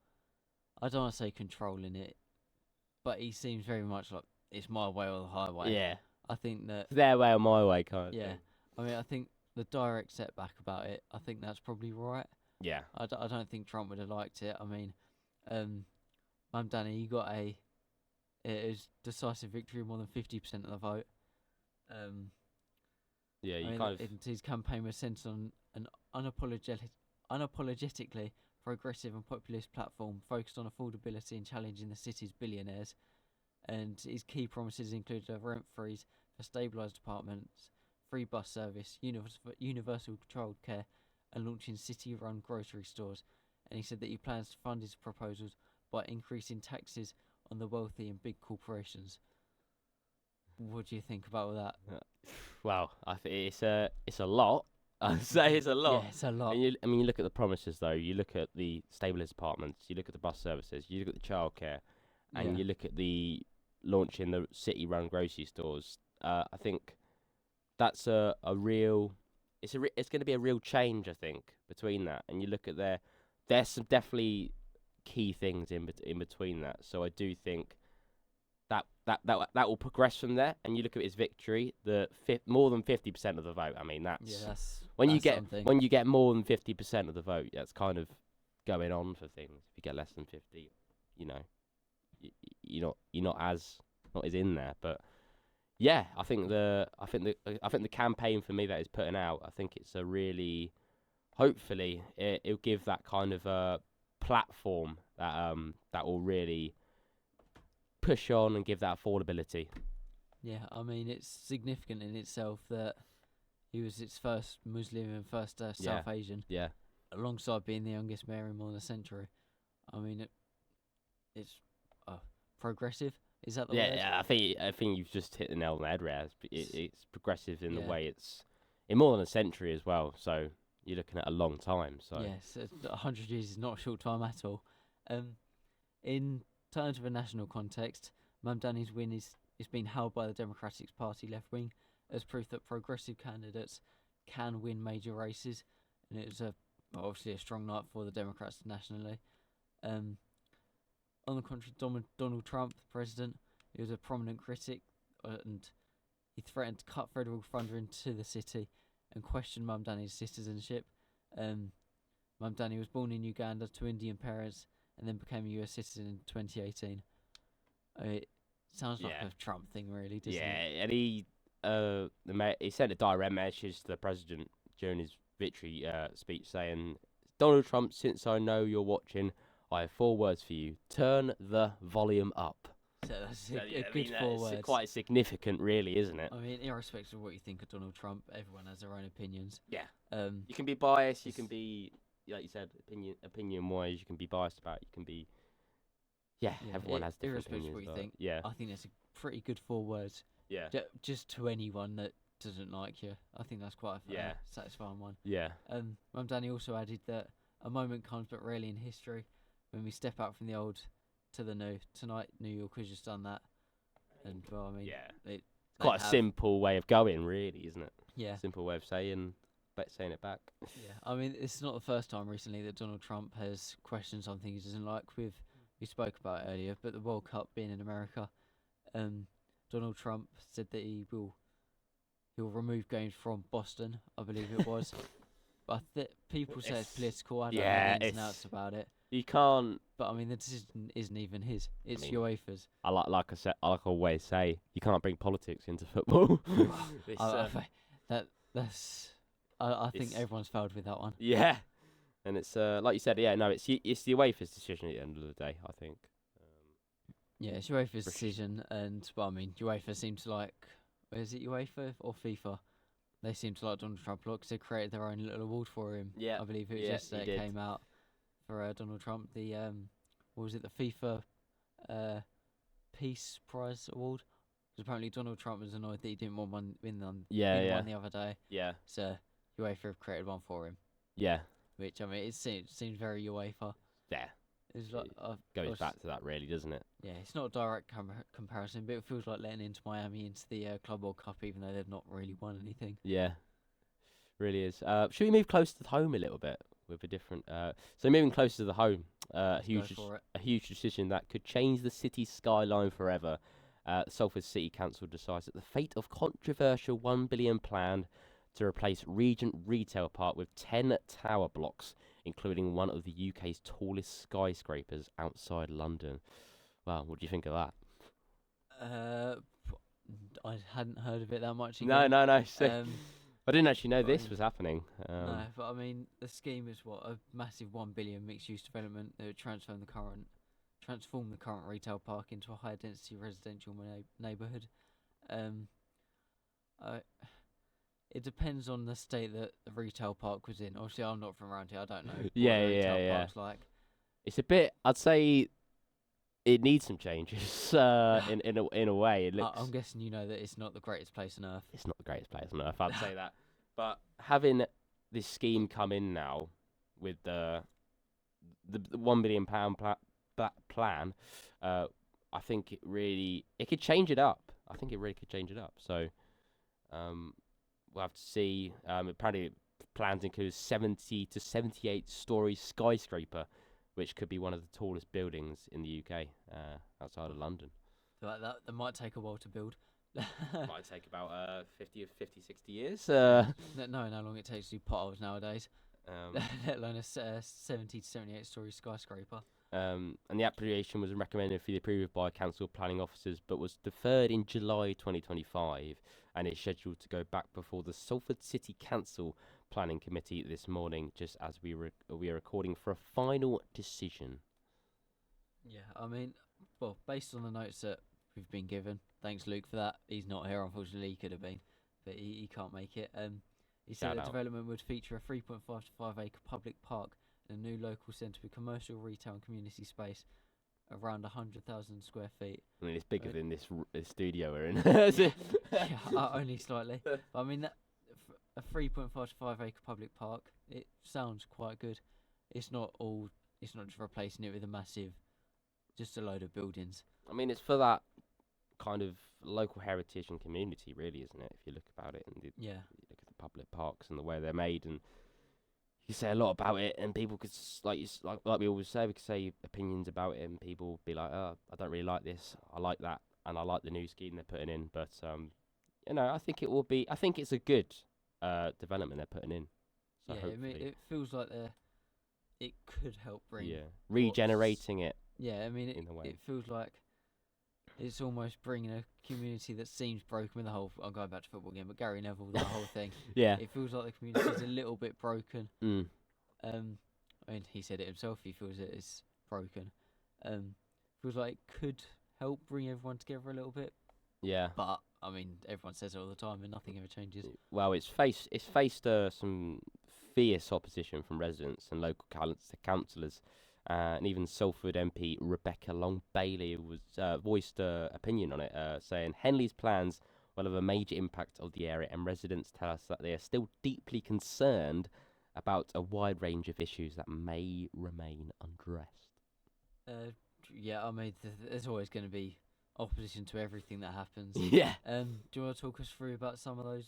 I don't want to say controlling it, but he seems very much like it's my way or the highway. Yeah. I think that, It's their way or my way kind of yeah. thing. I mean, I think the direct setback about it, I think that's probably right. Yeah. I don't think Trump would have liked it. I mean, Mamdani, he got it was decisive victory, more than 50% of the vote. Yeah, you I mean, kind of... his campaign was centred on an unapologetically progressive and populist platform focused on affordability and challenging the city's billionaires. And his key promises included a rent freeze for stabilised apartments, free bus service, universal childcare, and launching city-run grocery stores. And he said that he plans to fund his proposals by increasing taxes on the wealthy and big corporations. What do you think about all that? Well, I think it's a lot. I'd say it's a lot. Yeah, it's a lot. And you look at the promises though. You look at the stabilised apartments. You look at the bus services. You look at the childcare, and you look at the launching the city-run grocery stores. I think that's a real. It's going to be a real change, I think, between that. And you look at there's some definitely key things in between that. So I do think that will progress from there. And you look at his victory, more than 50% of the vote. I mean, that's when you get something. when you get more than 50% of the vote. That's kind of going on for things. If you get less than 50, you know, you're not as in there. But yeah, I think the campaign for me that is putting out, I think it's a really, hopefully it'll give that kind of platform that will really push on and give that affordability. Yeah, I mean, it's significant in itself that he was its first Muslim and first South Asian, Yeah. alongside being the youngest mayor in more than a century. I mean, it's progressive. Is that the word? Yeah. I think you've just hit the nail on the head, Raz. It's progressive in the Yeah. way it's in more than a century as well. So you're looking at a long time. So Yes, 100 years is not a short time at all. In terms of a national context, Mamdani's win is being held by the Democratic Party left wing as proof that progressive candidates can win major races, and it was obviously a strong night for the Democrats nationally. On the contrary, Donald Trump, the president, he was a prominent critic, and he threatened to cut federal funding into the city and questioned Mamdani's citizenship. Mamdani was born in Uganda to Indian parents and then became a US citizen in 2018. It sounds like a Trump thing, really, doesn't it? and he sent a direct message to the president during his victory speech saying, "Donald Trump, since I know you're watching, I have 4 words for you. Turn the volume up." So that's a good 4 words. It's quite significant, really, isn't it? I mean, irrespective of what you think of Donald Trump, everyone has their own opinions. Yeah. Um, You can be biased. You can be, like you said, opinion-wise. You can be biased about. You can be. Yeah, everyone has different irrespective opinions. of what you but think. Yeah. I think that's a pretty good 4 words. Yeah. Just to anyone that doesn't like you, I think that's quite a satisfying one. Yeah. Mamdani also added that a moment comes but rarely in history when we step out from the old to the new. Tonight, New York has just done that, and well, I mean, It's quite a simple way of going, really, isn't it? Yeah. Simple way of saying it back. Yeah. I mean, it's not the first time recently that Donald Trump has questioned something he doesn't like. We spoke about it earlier, but the World Cup being in America, Donald Trump said that he'll remove games from Boston, I believe it was. But people say it's political. I don't know the ins and outs about it. You can't. But I mean, the decision isn't even his. It's UEFA's. Like I always say, you can't bring politics into football. I think everyone's failed with that one. Yeah, and it's like you said. Yeah, no, it's the UEFA's decision at the end of the day. I think. Yeah, it's UEFA's decision, and well, I mean, UEFA seems to like. Is it UEFA or FIFA? They seem to like Donald Trump a lot because they created their own little award for him. Yeah, I believe it was yesterday it came out for Donald Trump. The what was it? The FIFA Peace Prize Award. Because apparently Donald Trump was annoyed that he didn't win one the other day. Yeah. So UEFA have created one for him. Yeah. Which I mean, it seems very UEFA. Yeah. It's like goes back to that, really, doesn't it? Yeah, it's not a direct comparison, but it feels like letting into Miami into the Club World Cup, even though they've not really won anything. Yeah, really is. Should we move closer to the home a little bit with a different? So moving closer to the home, a huge decision that could change the city's skyline forever. Salford City Council decides that the fate of controversial £1 billion plan to replace Regent Retail Park with 10 tower blocks, including one of the UK's tallest skyscrapers outside London. Wow, what do you think of that? I hadn't heard of it that much. Again. No. I didn't actually know this was happening. No, but I mean, the scheme is a massive £1 billion mixed-use development that would transform the current retail park into a high-density residential neighbourhood. It depends on the state that the retail park was in. Obviously, I'm not from around here. I don't know what the retail park's like. It's a bit. I'd say it needs some changes. In a way, it looks. I'm guessing you know that it's not the greatest place on earth. It's not the greatest place on earth. I'd say that. But having this scheme come in now with the £1 billion plan, I think it could change it up. I think it really could change it up. So, we'll have to see. Apparently, plans include 70 to 78 story skyscraper, which could be one of the tallest buildings in the UK outside of London. That might take a while to build. Might take about 50, 60 years. Knowing how long it takes to do potholes nowadays, let alone a 70 to 78 story skyscraper. And the application was recommended for the approval by council planning officers, but was deferred in July 2025, and is scheduled to go back before the Salford City Council Planning Committee this morning, just as we are recording for a final decision. Yeah, I mean, well, based on the notes that we've been given, thanks Luke for that. He's not here, unfortunately. He could have been, but he can't make it. He said Shout the out. development would feature a 3.5 to 5 acre public park and a new local centre with commercial, retail, and community space around 100,000 square feet. I mean, it's bigger Right. than this studio we're in. Yeah, only slightly. But I mean, a 3.5 to 5 acre public park, it sounds quite good. It's not just replacing it with a massive, just a load of buildings. I mean, it's for that kind of local heritage and community, really, isn't it? If you look about it, and Yeah, you look at the public parks and the way they're made, and you say a lot about it, and people could like we always say, we could say opinions about it, and people be like, "Oh, I don't really like this. I like that, and I like the new scheme they're putting in." But I think it will be. I think it's a good development they're putting in. So yeah. I mean, hopefully, it feels like it could help bring. yeah, regenerating it Yeah, I mean, in a way. it feels like it's almost bringing a community that seems broken with the whole. I'm going back to football again, but Gary Neville, the whole thing. Yeah. It feels like the community's a little bit broken. Mm. I mean, he said it himself. He feels it is broken. Feels like it could help bring everyone together a little bit. Yeah. But I mean, everyone says it all the time, and nothing ever changes. Well, it's faced some fierce opposition from residents and local councillors, and even Salford MP Rebecca Long Bailey was voiced opinion on it, saying Henley's plans will have a major impact on the area, and residents tell us that they are still deeply concerned about a wide range of issues that may remain unaddressed. Yeah, I mean, there's always going to be opposition to everything that happens. Yeah. Do you want to talk us through about some of those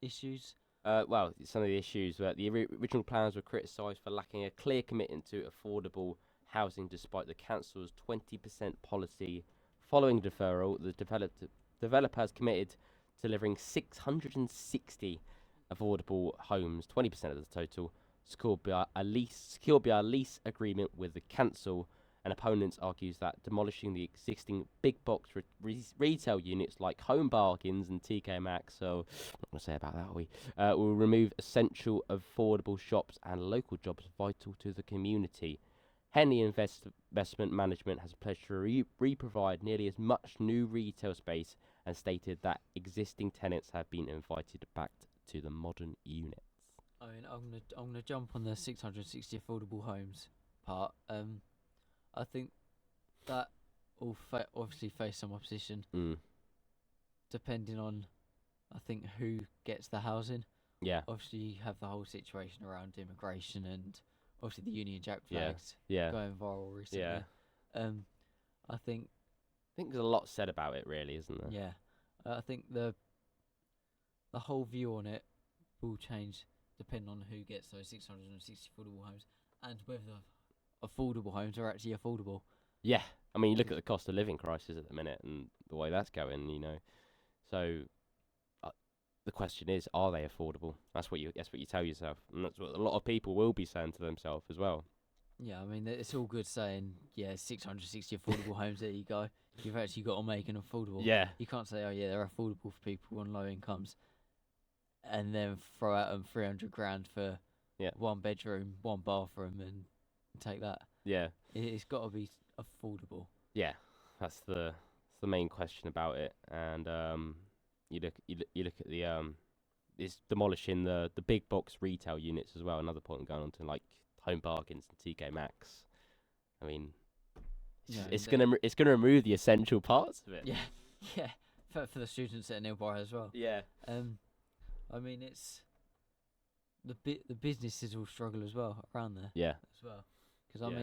issues? Well, some of the issues were the original plans were criticised for lacking a clear commitment to affordable housing, despite the council's 20% policy. Following deferral, the developer has committed to delivering 660 affordable homes, 20% of the total, secured by a lease agreement with the council. And opponents argues that demolishing the existing big box retail units like Home Bargains and TK Maxx, so what can I say about that, will remove essential affordable shops and local jobs vital to the community. Henley Investment Management has pledged to re-provide nearly as much new retail space and stated that existing tenants have been invited back to the modern units. I mean, I'm gonna jump on the 660 affordable homes part. I think that will obviously face some opposition, depending on, I think, who gets the housing. Yeah. Obviously, you have the whole situation around immigration and obviously the Union Jack Yeah. flags Yeah. going viral recently. Yeah. I think there's a lot said about it, really, isn't there? yeah, I think the whole view on it will change depending on who gets those 660 affordable homes and whether affordable homes are actually affordable. Yeah, I mean, you look at the cost of living crisis at the minute and the way that's going, So the question is, are they affordable? That's what you tell yourself, and that's what a lot of people will be saying to themselves as well. Yeah, I mean, it's all good saying, 660 affordable homes, there you go. You've actually got to make them affordable. Yeah, You can't say, oh yeah, they're affordable for people on low incomes, and then throw out them 300 grand for one bedroom, one bathroom, and take that. yeah, It's got to be affordable. yeah. That's the main question about it, and you look at the it's demolishing the big box retail units as well. Another point going on to like Home Bargains and TK Maxx. I mean, it's gonna remove the essential parts of it. Yeah, for the students at Nilborough as well. Yeah. I mean, it's the businesses will struggle as well around there. Yeah. As well, because I Yeah.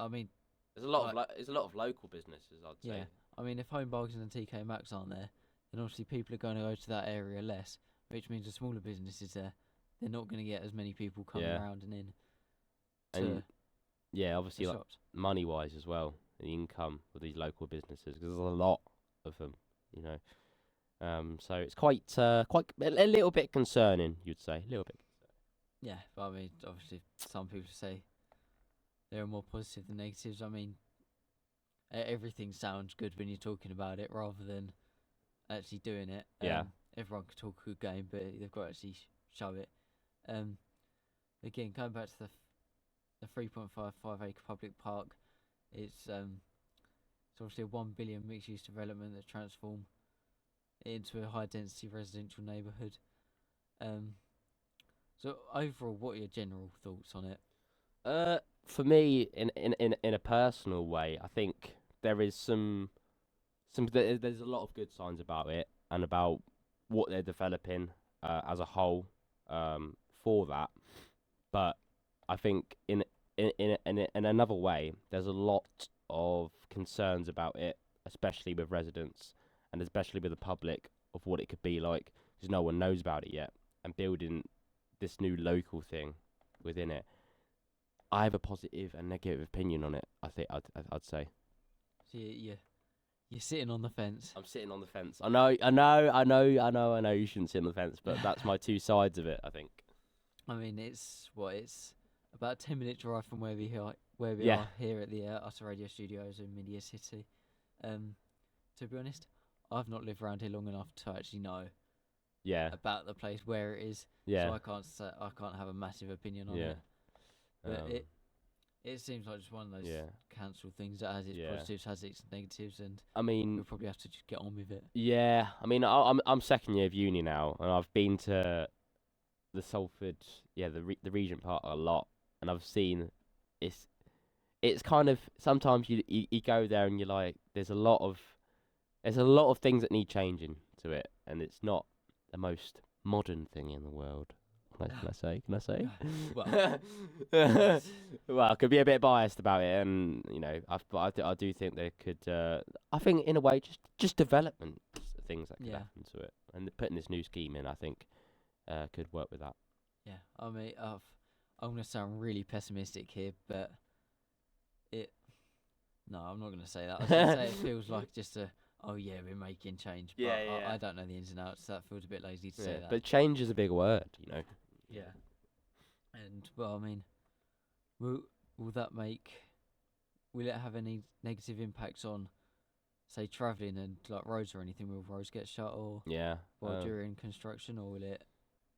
mean, There's a lot of local businesses, I'd say. yeah. I mean, if Home Bargains and TK Maxx aren't there, then obviously people are going to go to that area less, which means the smaller businesses there, they're not going to get as many people coming Yeah. around and in. And yeah, obviously, the like shops. money-wise as well, the income of these local businesses, because there's a lot of them. You know, so it's quite a little bit concerning. You'd say a little bit. Yeah, but I mean, obviously, some people say there are more positive than negatives. I mean, everything sounds good when you're talking about it rather than actually doing it. Yeah. Everyone could talk a good game, but they've got to actually show it. Again, going back to the 3.55 acre public park, it's obviously a 1 billion mixed use development that transform it into a high density residential neighbourhood. So overall, what are your general thoughts on it? For me, in a personal way, I think there is there's a lot of good signs about it and about what they're developing as a whole for that. But I think in another way, there's a lot of concerns about it, especially with residents and especially with the public, of what it could be like, because no one knows about it yet. And building this new local thing within it, I have a positive and negative opinion on it. I think I'd say. So you're sitting on the fence. I'm sitting on the fence. I know. You shouldn't sit on the fence, but that's my two sides of it. I think. I mean, it's about a 10-minute drive from where we are here at the Utter Radio Studios in Media City. To be honest, I've not lived around here long enough to actually know about the place, where it is. Yeah. So I can't have a massive opinion on it. But it seems like just one of those cancelled things that has its positives, has its negatives, and I mean, we'll probably have to just get on with it. Yeah, I mean, I'm second year of uni now, and I've been to the Salford, the Regent Park a lot, and I've seen it's kind of, sometimes you go there and you're like, there's a lot of things that need changing to it, and it's not the most modern thing in the world. Can I say? Well, well, I could be a bit biased about it, and you know, I do think there could. I think in a way, just development things that could happen to it, and putting this new scheme in, I think, could work with that. Yeah, I mean, I'm gonna sound really pessimistic here, but no, I'm not gonna say that. I was gonna say it feels like just we're making change, but I don't know the ins and outs. So that feels a bit lazy to say that. But change is a big word, you know. Yeah, and well, I mean, will it have any negative impacts on, say, travelling and like roads or anything? Will roads get shut or during construction, or will it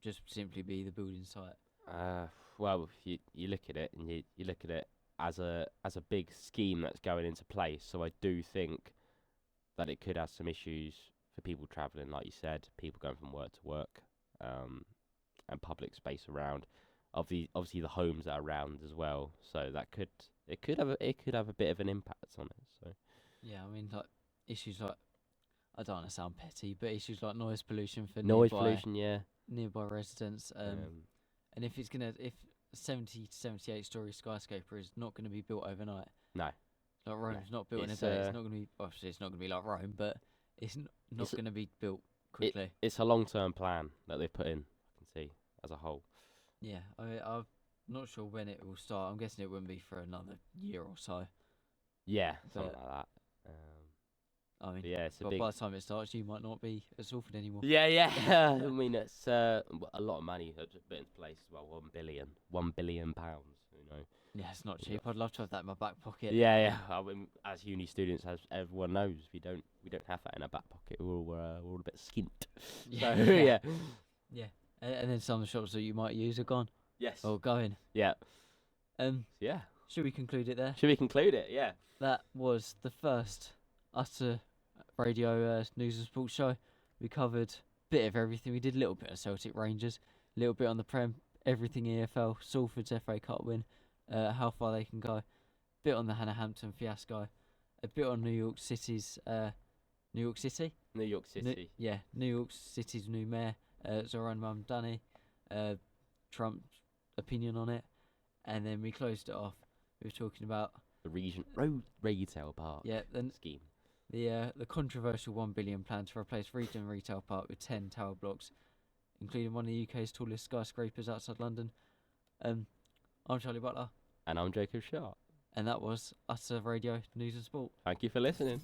just simply be the building site? Well, if you look at it and you look at it as a big scheme that's going into place, so I do think that it could have some issues for people travelling, like you said, people going from work to work, and public space around. Obviously the homes that are around as well, so that could have a bit of an impact on it. So yeah, I mean, like issues like, I don't want to sound petty, but issues like noise pollution for nearby residents. And if a 70 to 78 story skyscraper is not going to be built overnight. No. Like Rome's not built in a day. It's not going to be, obviously it's not going to be like Rome, but it's not going to be built quickly. It's a long-term plan that they've put in, I can see, as a whole. Yeah, I'm not sure when it will start. I'm guessing it wouldn't be for another year or so. Yeah, something like that. I mean, by the time it starts, you might not be at Salford anymore. Yeah. I mean, it's a lot of money that's put into place as well. £1 billion pounds, you know. Yeah, it's not cheap. I'd love to have that in my back pocket. Yeah. I mean, as uni students, as everyone knows, we don't have that in our back pocket. We're all a bit skint. Yeah. So, yeah. Yeah. And then some of the shops that you might use are gone. Yes. Or going. Yeah. Yeah. Should we conclude it there? Should we conclude it? Yeah. That was the first Utter Radio News and Sports show. We covered a bit of everything. We did a little bit of Celtic Rangers, a little bit on the Prem, everything EFL, Salford's FA Cup win, how far they can go, a bit on the Hannah Hampton fiasco, a bit on New York City's New York City's new mayor, Zoran Mamdani, Trump's opinion on it, and then we closed it off. We were talking about the Regent Road Retail Park scheme. The controversial £1 billion plan to replace Regent Retail Park with 10 tower blocks, including one of the UK's tallest skyscrapers outside London. I'm Charlie Butler. And I'm Jacob Sharp. And that was Utter Radio News and Sport. Thank you for listening.